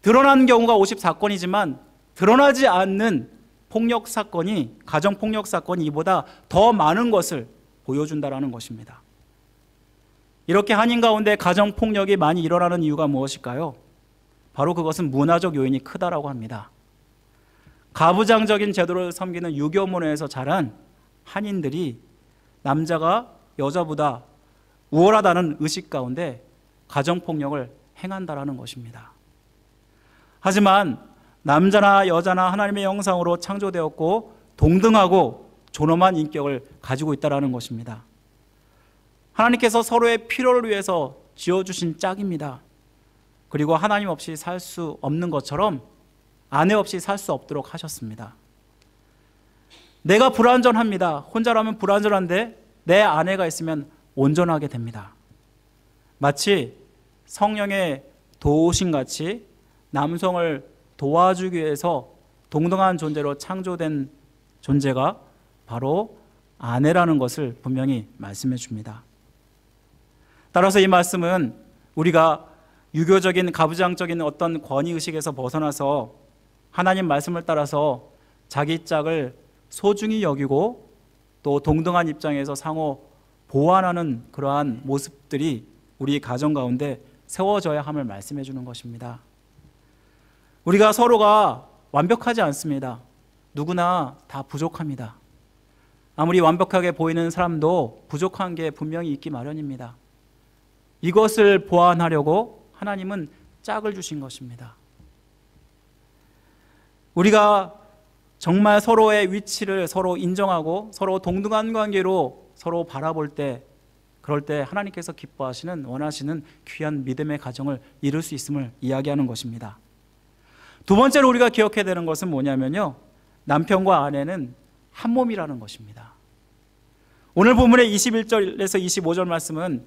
Speaker 1: 드러난 경우가 54건이지만 드러나지 않는 폭력 사건이, 가정폭력 사건이 이보다 더 많은 것을 보여준다는 것입니다. 이렇게 한인 가운데 가정폭력이 많이 일어나는 이유가 무엇일까요? 바로 그것은 문화적 요인이 크다라고 합니다. 가부장적인 제도를 섬기는 유교문화에서 자란 한인들이 남자가 여자보다 우월하다는 의식 가운데 가정폭력을 행한다라는 것입니다. 하지만 남자나 여자나 하나님의 형상으로 창조되었고 동등하고 존엄한 인격을 가지고 있다는 것입니다. 하나님께서 서로의 필요를 위해서 지어주신 짝입니다. 그리고 하나님 없이 살 수 없는 것처럼 아내 없이 살 수 없도록 하셨습니다. 내가 불완전합니다. 혼자라면 불완전한데 내 아내가 있으면 온전하게 됩니다. 마치 성령의 도우심같이 남성을 도와주기 위해서 동등한 존재로 창조된 존재가 바로 아내라는 것을 분명히 말씀해 줍니다. 따라서 이 말씀은 우리가 유교적인 가부장적인 어떤 권위의식에서 벗어나서 하나님 말씀을 따라서 자기 짝을 소중히 여기고 또 동등한 입장에서 상호 보완하는 그러한 모습들이 우리 가정 가운데 세워져야 함을 말씀해 주는 것입니다. 우리가 서로가 완벽하지 않습니다. 누구나 다 부족합니다. 아무리 완벽하게 보이는 사람도 부족한 게 분명히 있기 마련입니다. 이것을 보완하려고 하나님은 짝을 주신 것입니다. 우리가 정말 서로의 위치를 서로 인정하고 서로 동등한 관계로 서로 바라볼 때, 그럴 때 하나님께서 기뻐하시는, 원하시는 귀한 믿음의 가정을 이룰 수 있음을 이야기하는 것입니다. 두 번째로 우리가 기억해야 되는 것은 뭐냐면요, 남편과 아내는 한 몸이라는 것입니다. 오늘 본문의 21절에서 25절 말씀은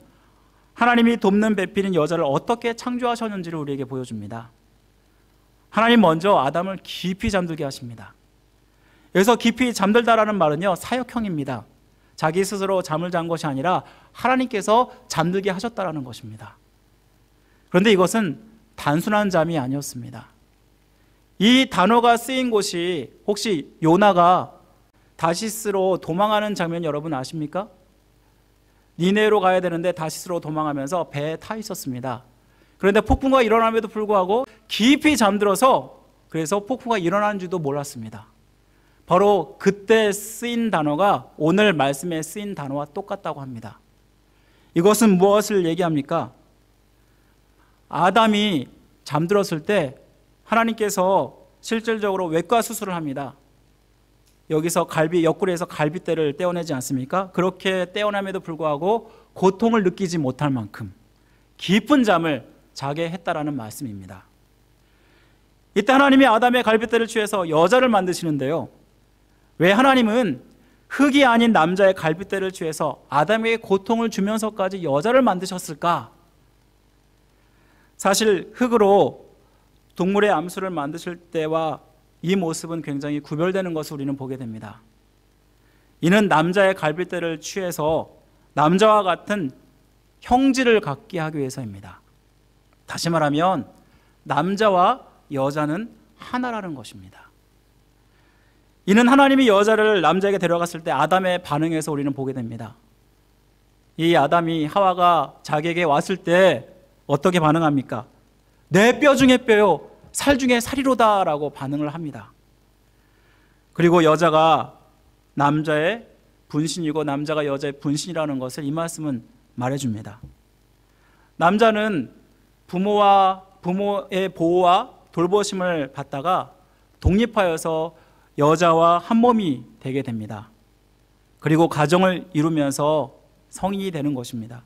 Speaker 1: 하나님이 돕는 배필인 여자를 어떻게 창조하셨는지를 우리에게 보여줍니다. 하나님 먼저 아담을 깊이 잠들게 하십니다. 여기서 깊이 잠들다라는 말은요, 사역형입니다. 자기 스스로 잠을 잔 것이 아니라 하나님께서 잠들게 하셨다라는 것입니다. 그런데 이것은 단순한 잠이 아니었습니다. 이 단어가 쓰인 곳이, 혹시 요나가 다시스로 도망하는 장면 여러분 아십니까? 니네로 가야 되는데 다시스로 도망하면서 배에 타 있었습니다. 그런데 폭풍과 일어남에도 불구하고 깊이 잠들어서, 그래서 폭풍과 일어나는 줄도 몰랐습니다. 바로 그때 쓰인 단어가 오늘 말씀에 쓰인 단어와 똑같다고 합니다. 이것은 무엇을 얘기합니까? 아담이 잠들었을 때 하나님께서 실질적으로 외과 수술을 합니다. 여기서 옆구리에서 갈비뼈를 떼어내지 않습니까? 그렇게 떼어남에도 불구하고 고통을 느끼지 못할 만큼 깊은 잠을 자게 했다라는 말씀입니다. 이때 하나님이 아담의 갈비뼈를 취해서 여자를 만드시는데요, 왜 하나님은 흙이 아닌 남자의 갈비뼈를 취해서 아담에게 고통을 주면서까지 여자를 만드셨을까? 사실 흙으로 동물의 암수를 만드실 때와 이 모습은 굉장히 구별되는 것을 우리는 보게 됩니다. 이는 남자의 갈비뼈를 취해서 남자와 같은 형질을 갖게 하기 위해서입니다. 다시 말하면 남자와 여자는 하나라는 것입니다. 이는 하나님이 여자를 남자에게 데려갔을 때 아담의 반응에서 우리는 보게 됩니다. 이 아담이 하와가 자기에게 왔을 때 어떻게 반응합니까? 내 뼈 중에 뼈요, 살 중에 살이로다 라고 반응을 합니다. 그리고 여자가 남자의 분신이고 남자가 여자의 분신이라는 것을 이 말씀은 말해줍니다. 남자는 부모의 보호와 돌보심을 받다가 독립하여서 여자와 한 몸이 되게 됩니다. 그리고 가정을 이루면서 성인이 되는 것입니다.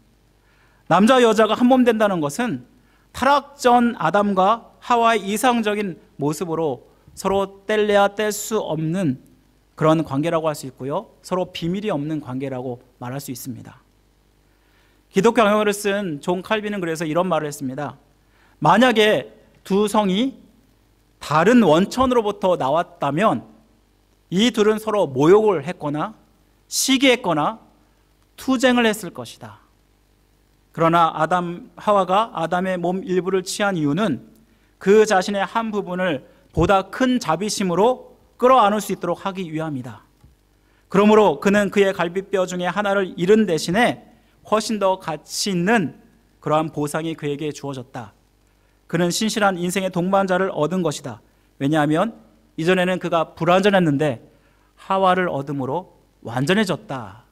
Speaker 1: 남자와 여자가 한 몸 된다는 것은 타락 전 아담과 하와의 이상적인 모습으로 서로 뗄래야 뗄 수 없는 그런 관계라고 할 수 있고요. 서로 비밀이 없는 관계라고 말할 수 있습니다. 기독교 경영을 쓴 존 칼빈은 그래서 이런 말을 했습니다. 만약에 두 성이 다른 원천으로부터 나왔다면 이 둘은 서로 모욕을 했거나 시기했거나 투쟁을 했을 것이다. 그러나 하와가 아담의 몸 일부를 취한 이유는 그 자신의 한 부분을 보다 큰 자비심으로 끌어안을 수 있도록 하기 위함이다. 그러므로 그는 그의 갈비뼈 중에 하나를 잃은 대신에 훨씬 더 가치 있는 그러한 보상이 그에게 주어졌다. 그는 신실한 인생의 동반자를 얻은 것이다. 왜냐하면 이전에는 그가 불완전했는데 하와를 얻음으로 완전해졌다.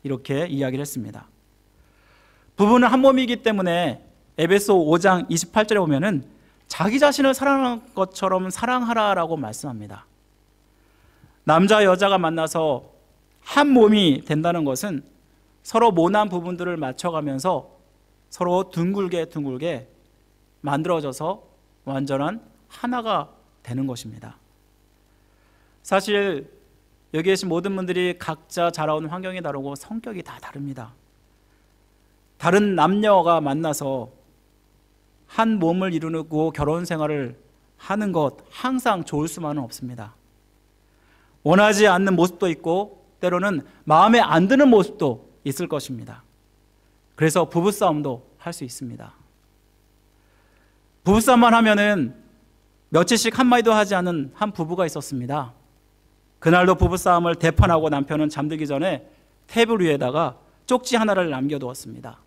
Speaker 1: 이렇게 이야기를 했습니다. 부부는 한 몸이기 때문에 에베소 5장 28절에 보면은 자기 자신을 사랑하는 것처럼 사랑하라라고 말씀합니다. 남자 여자가 만나서 한 몸이 된다는 것은 서로 모난 부분들을 맞춰가면서 서로 둥글게 만들어져서 완전한 하나가 되는 것입니다. 사실 여기 계신 모든 분들이 각자 자라온 환경이 다르고 성격이 다 다릅니다. 다른 남녀가 만나서 한 몸을 이루고 결혼 생활을 하는 것 항상 좋을 수만은 없습니다. 원하지 않는 모습도 있고 때로는 마음에 안 드는 모습도 있을 것입니다. 그래서 부부싸움도 할 수 있습니다. 부부싸움만 하면은 며칠씩 한마디도 하지 않은 한 부부가 있었습니다. 그날도 부부싸움을 대판하고 남편은 잠들기 전에 테이블 위에다가 쪽지 하나를 남겨두었습니다.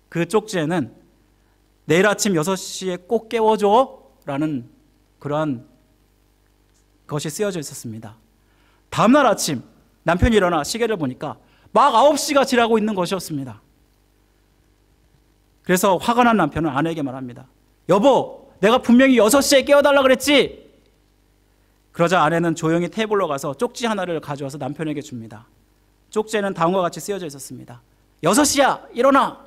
Speaker 1: 그 쪽지에는 내일 아침 6시에 꼭 깨워줘 라는 그러한 것이 쓰여져 있었습니다. 다음날 아침 남편이 일어나 시계를 보니까 막 9시가 지나고 있는 것이었습니다. 그래서 화가 난 남편은 아내에게 말합니다. 여보, 내가 분명히 6시에 깨워달라 그랬지? 그러자 아내는 조용히 테이블로 가서 쪽지 하나를 가져와서 남편에게 줍니다. 쪽지에는 다음과 같이 쓰여져 있었습니다. 6시야, 일어나!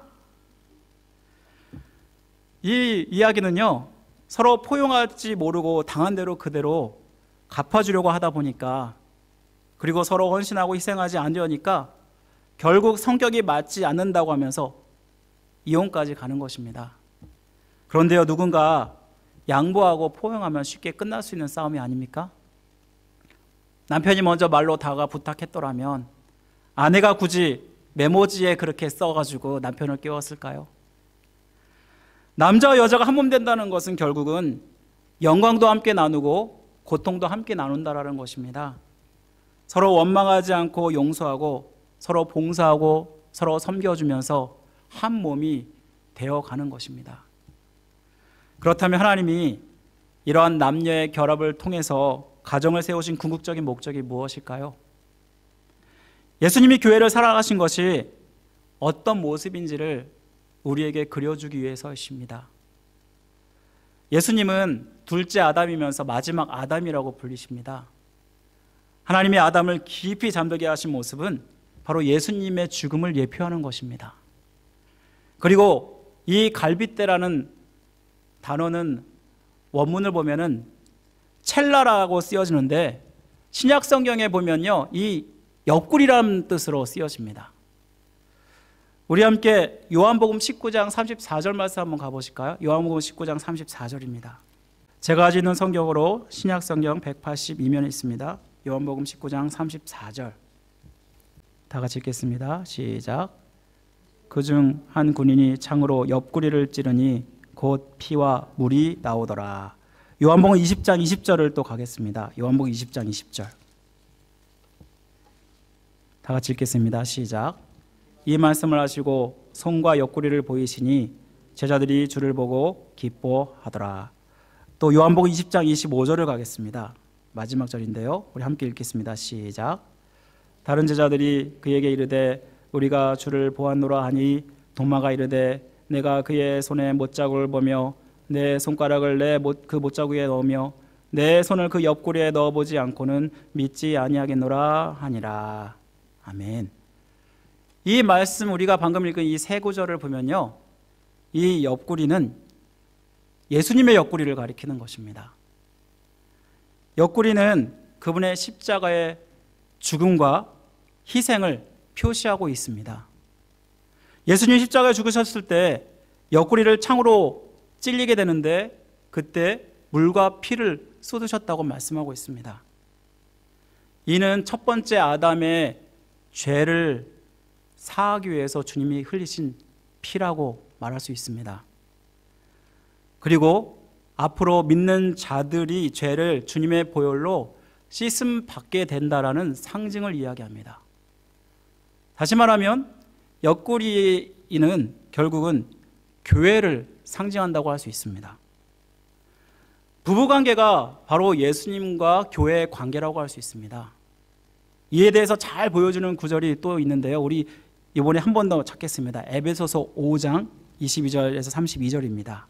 Speaker 1: 이 이야기는요, 서로 포용하지 모르고 당한 대로 그대로 갚아주려고 하다 보니까, 그리고 서로 헌신하고 희생하지 않으려니까 결국 성격이 맞지 않는다고 하면서 이혼까지 가는 것입니다. 그런데요, 누군가 양보하고 포용하면 쉽게 끝날 수 있는 싸움이 아닙니까? 남편이 먼저 말로 다가 부탁했더라면 아내가 굳이 메모지에 그렇게 써가지고 남편을 깨웠을까요? 남자와 여자가 한 몸 된다는 것은 결국은 영광도 함께 나누고 고통도 함께 나눈다라는 것입니다. 서로 원망하지 않고 용서하고 서로 봉사하고 서로 섬겨주면서 한 몸이 되어가는 것입니다. 그렇다면 하나님이 이러한 남녀의 결합을 통해서 가정을 세우신 궁극적인 목적이 무엇일까요? 예수님이 교회를 살아가신 것이 어떤 모습인지를 우리에게 그려주기 위해서이십니다. 예수님은 둘째 아담이면서 마지막 아담이라고 불리십니다. 하나님이 아담을 깊이 잠들게 하신 모습은 바로 예수님의 죽음을 예표하는 것입니다. 그리고 이 갈빗대라는 단어는 원문을 보면은 첼라라고 쓰여지는데 신약 성경에 보면요, 이 옆구리라는 뜻으로 쓰여집니다. 우리 함께 요한복음 19장 34절 말씀 한번 가보실까요? 요한복음 19장 34절입니다. 제가 가지고 있는 성경으로 신약 성경 182면에 있습니다. 요한복음 19장 34절 다 같이 읽겠습니다. 시작. 그중 한 군인이 창으로 옆구리를 찌르니 곧 피와 물이 나오더라. 요한복음 20장 20절을 또 가겠습니다. 요한복음 20장 20절 다 같이 읽겠습니다. 시작. 이 말씀을 하시고 손과 옆구리를 보이시니 제자들이 주를 보고 기뻐하더라. 또 요한복음 20장 25절을 가겠습니다. 마지막 절인데요, 우리 함께 읽겠습니다. 시작. 다른 제자들이 그에게 이르되 우리가 주를 보았노라 하니 도마가 이르되 내가 그의 손에 못자국을 보며 내 손가락을 그 못자국에 넣으며 내 손을 그 옆구리에 넣어보지 않고는 믿지 아니하겠노라 하니라. 아멘. 이 말씀, 우리가 방금 읽은 이 세 구절을 보면요, 이 옆구리는 예수님의 옆구리를 가리키는 것입니다. 옆구리는 그분의 십자가의 죽음과 희생을 표시하고 있습니다. 예수님 십자가에 죽으셨을 때 옆구리를 창으로 찔리게 되는데 그때 물과 피를 쏟으셨다고 말씀하고 있습니다. 이는 첫 번째 아담의 죄를 사하기 위해서 주님이 흘리신 피라고 말할 수 있습니다. 그리고 앞으로 믿는 자들이 죄를 주님의 보혈로 씻음 받게 된다라는 상징을 이야기합니다. 다시 말하면 옆구리는 결국은 교회를 상징한다고 할 수 있습니다. 부부관계가 바로 예수님과 교회의 관계라고 할 수 있습니다. 이에 대해서 잘 보여주는 구절이 또 있는데요, 우리 이번에 한 번 더 찾겠습니다. 에베소서 5장 22절에서 32절입니다.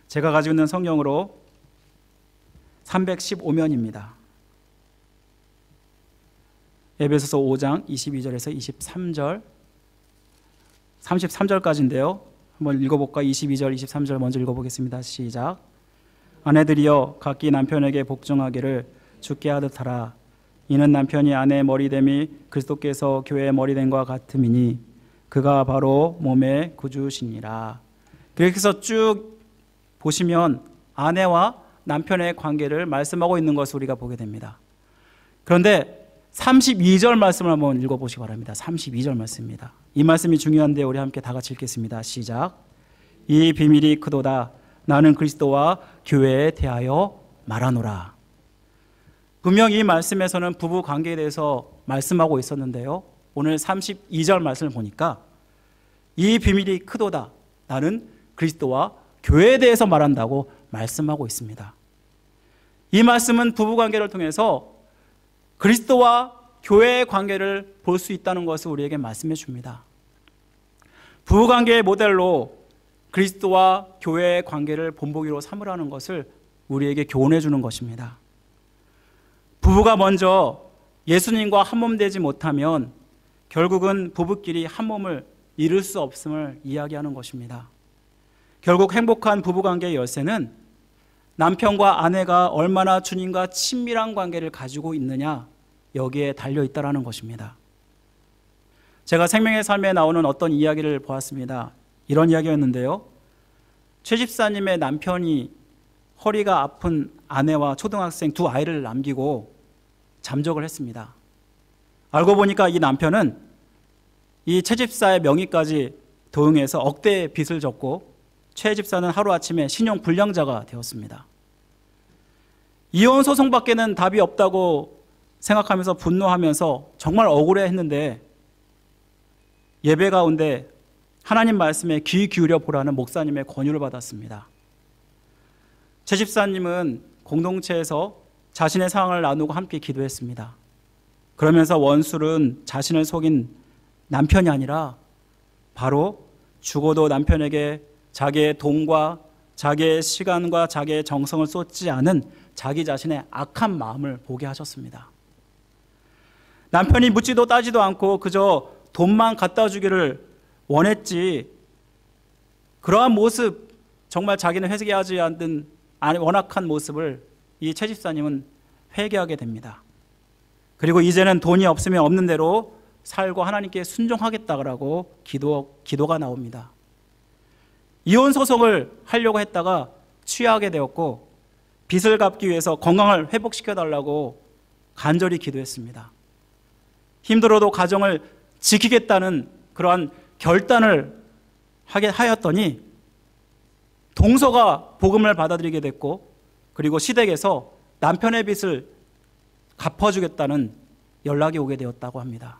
Speaker 1: 제가 가지고 있는 성경으로 315면입니다. 에베소서 5장 22절에서 23절, 33절까지인데요. 한번 읽어볼까요? 22절, 23절 먼저 읽어보겠습니다. 시작. 아내들이여 각기 남편에게 복종하기를 주께 하듯 하라. 이는 남편이 아내의 머리됨이 그리스도께서 교회의 머리됨과 같음이니 그가 바로 몸의 구주시니라. 그래서 쭉 보시면 아내와 남편의 관계를 말씀하고 있는 것을 우리가 보게 됩니다. 그런데 32절 말씀을 한번 읽어보시기 바랍니다. 32절 말씀입니다. 이 말씀이 중요한데 우리 함께 다 같이 읽겠습니다. 시작. 이 비밀이 크도다. 나는 그리스도와 교회에 대하여 말하노라. 분명 이 말씀에서는 부부 관계에 대해서 말씀하고 있었는데요, 오늘 32절 말씀을 보니까 이 비밀이 크도다. 나는 그리스도와 교회에 대해서 말한다고 말씀하고 있습니다. 이 말씀은 부부 관계를 통해서 그리스도와 교회의 관계를 볼 수 있다는 것을 우리에게 말씀해 줍니다. 부부 관계의 모델로 그리스도와 교회의 관계를 본보기로 삼으라는 것을 우리에게 교훈해 주는 것입니다. 부부가 먼저 예수님과 한몸 되지 못하면 결국은 부부끼리 한몸을 이룰 수 없음을 이야기하는 것입니다. 결국 행복한 부부관계의 열쇠는 남편과 아내가 얼마나 주님과 친밀한 관계를 가지고 있느냐, 여기에 달려있다는 것입니다. 제가 생명의 삶에 나오는 어떤 이야기를 보았습니다. 이런 이야기였는데요, 최 집사님의 남편이 허리가 아픈 아내와 초등학생 두 아이를 남기고 잠적을 했습니다. 알고 보니까 이 남편은 이 최 집사의 명의까지 도용해서 억대의 빚을 졌고 최 집사는 하루아침에 신용 불량자가 되었습니다. 이혼 소송밖에는 답이 없다고 생각하면서 분노하면서 정말 억울해했는데 예배 가운데 하나님 말씀에 귀 기울여 보라는 목사님의 권유를 받았습니다. 최 집사님은 공동체에서 자신의 상황을 나누고 함께 기도했습니다. 그러면서 원술은 자신을 속인 남편이 아니라 바로 죽어도 남편에게 자기의 돈과 자기의 시간과 자기의 정성을 쏟지 않은 자기 자신의 악한 마음을 보게 하셨습니다. 남편이 묻지도 따지도 않고 그저 돈만 갖다 주기를 원했지, 그러한 모습, 정말 자기는 회개하지 않는 원악한 모습을 이 최 집사님은 회개하게 됩니다. 그리고 이제는 돈이 없으면 없는 대로 살고 하나님께 순종하겠다고 기도가 나옵니다. 이혼 소송을 하려고 했다가 취하게 되었고 빚을 갚기 위해서 건강을 회복시켜달라고 간절히 기도했습니다. 힘들어도 가정을 지키겠다는 그러한 결단을 하게 하였더니 동서가 복음을 받아들이게 됐고, 그리고 시댁에서 남편의 빚을 갚아주겠다는 연락이 오게 되었다고 합니다.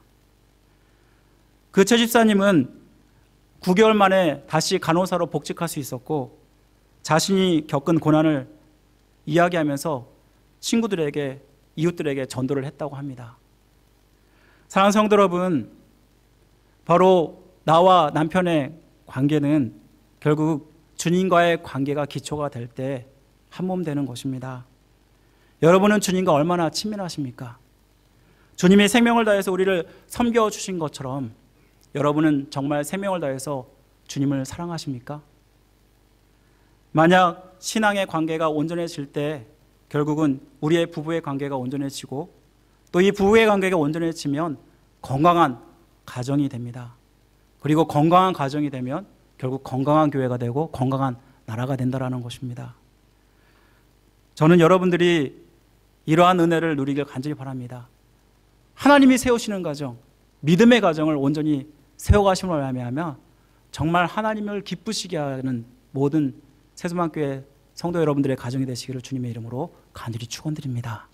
Speaker 1: 그 최 집사님은 9개월 만에 다시 간호사로 복직할 수 있었고 자신이 겪은 고난을 이야기하면서 친구들에게, 이웃들에게 전도를 했다고 합니다. 사랑하는 성도 여러분, 바로 나와 남편의 관계는 결국 주님과의 관계가 기초가 될 때 한 몸 되는 것입니다. 여러분은 주님과 얼마나 친밀하십니까? 주님이 생명을 다해서 우리를 섬겨주신 것처럼 여러분은 정말 생명을 다해서 주님을 사랑하십니까? 만약 신앙의 관계가 온전해질 때 결국은 우리의 부부의 관계가 온전해지고 또 이 부부의 관계가 온전해지면 건강한 가정이 됩니다. 그리고 건강한 가정이 되면 결국 건강한 교회가 되고 건강한 나라가 된다는 것입니다. 저는 여러분들이 이러한 은혜를 누리길 간절히 바랍니다. 하나님이 세우시는 가정, 믿음의 가정을 온전히 세워가심을 말미암아 정말 하나님을 기쁘시게 하는 모든 세수만교회 성도 여러분들의 가정이 되시기를 주님의 이름으로 간절히 축원드립니다.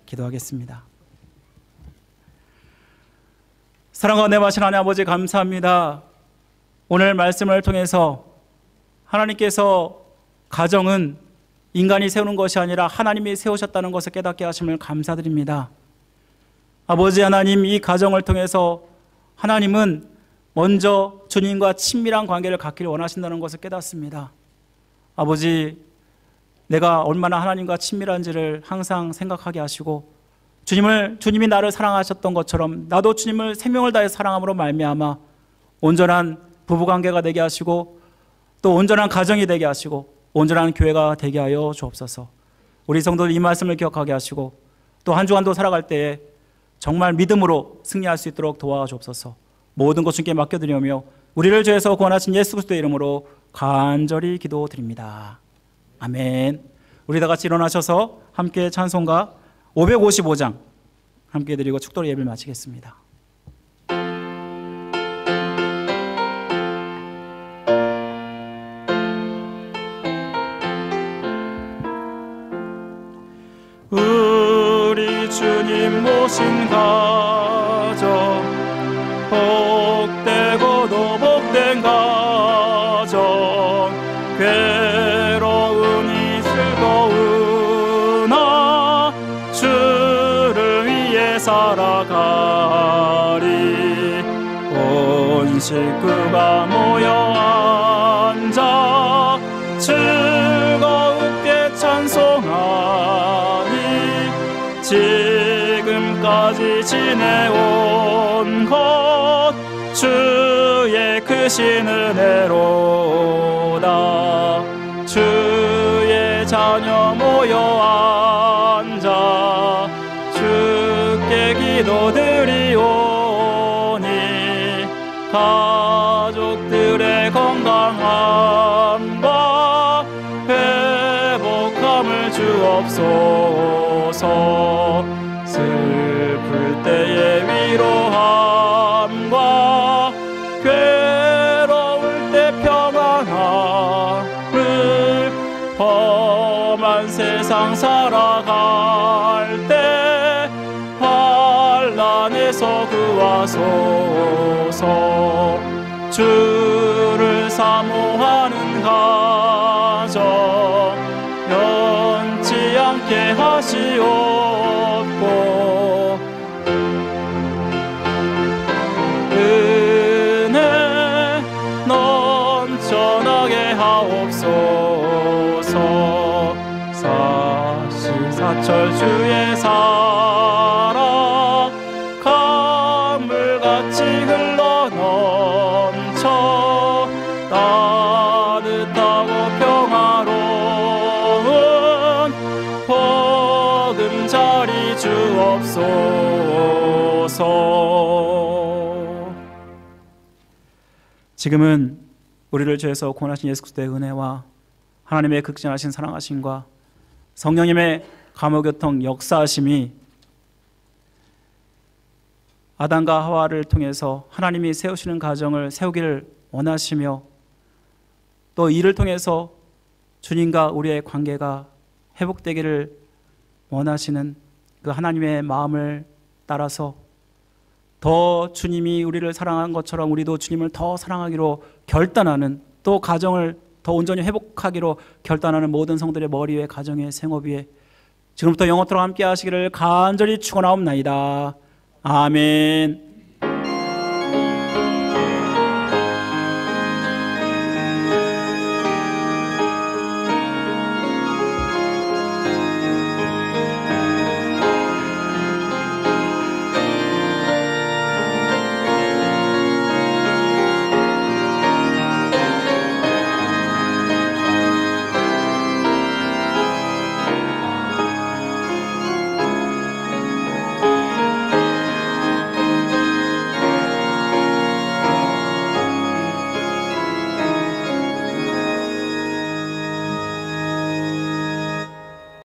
Speaker 1: 기도하겠습니다. 사랑과 내마신 하나님 아버지 감사합니다. 오늘 말씀을 통해서 하나님께서 가정은 인간이 세우는 것이 아니라 하나님이 세우셨다는 것을 깨닫게 하심을 감사드립니다. 아버지 하나님, 이 가정을 통해서 하나님은 먼저 주님과 친밀한 관계를 갖기를 원하신다는 것을 깨닫습니다. 아버지, 내가 얼마나 하나님과 친밀한지를 항상 생각하게 하시고 주님이 나를 사랑하셨던 것처럼 나도 주님을 생명을 다해 사랑함으로 말미암아 온전한 부부관계가 되게 하시고 또 온전한 가정이 되게 하시고 온전한 교회가 되게 하여 주옵소서. 우리 성도들 이 말씀을 기억하게 하시고 또 한 주간도 살아갈 때에 정말 믿음으로 승리할 수 있도록 도와주옵소서. 모든 것 주님께 맡겨드리며 우리를 죄에서 구원하신 예수 그리스도의 이름으로 간절히 기도드립니다. 아멘. 우리 다 같이 일어나셔서 함께 찬송가 555장 함께 드리고 축도로 예배를 마치겠습니다. 우리 주님 모신 가정, 복되고도 복된 가정, 괴로우니 즐거우나 주를 위해 살아가리. 온 식구가 모여 앉아 즐겁게 찬송하니 지금까지 지내온 것 주의 크신 은혜로다. 주의 자녀 모여 앉아 주께 기도드리오니 가족들의 건강함과 회복함을 주옵소서. 슬플 때의 위로함과 괴로울 때 평안함을 험한 세상 살아갈 때 환난에서 구하소서. 주를 사모하는 가정 변치 않게 하시옵고 은혜 넘쳐나게 하옵소서. 사시사철 주의 사랑 강물같이 흘러넘쳐 따뜻하고 평화로운 보금자리 주옵소서. 지금은 우리를 죄에서 구원하신 예수 그리스도의 은혜와 하나님의 극진하신 사랑하심과 성령님의 감화교통 역사하심이 아담과 하와를 통해서 하나님이 세우시는 가정을 세우기를 원하시며 또 이를 통해서 주님과 우리의 관계가 회복되기를 원하시는 그 하나님의 마음을 따라서 더 주님이 우리를 사랑한 것처럼 우리도 주님을 더 사랑하기로 결단하는, 또 가정을 더 온전히 회복하기로 결단하는 모든 성들의 머리 위에, 가정 위에, 생업 위에 지금부터 영원토록 함께 하시기를 간절히 축원하옵나이다. 아멘.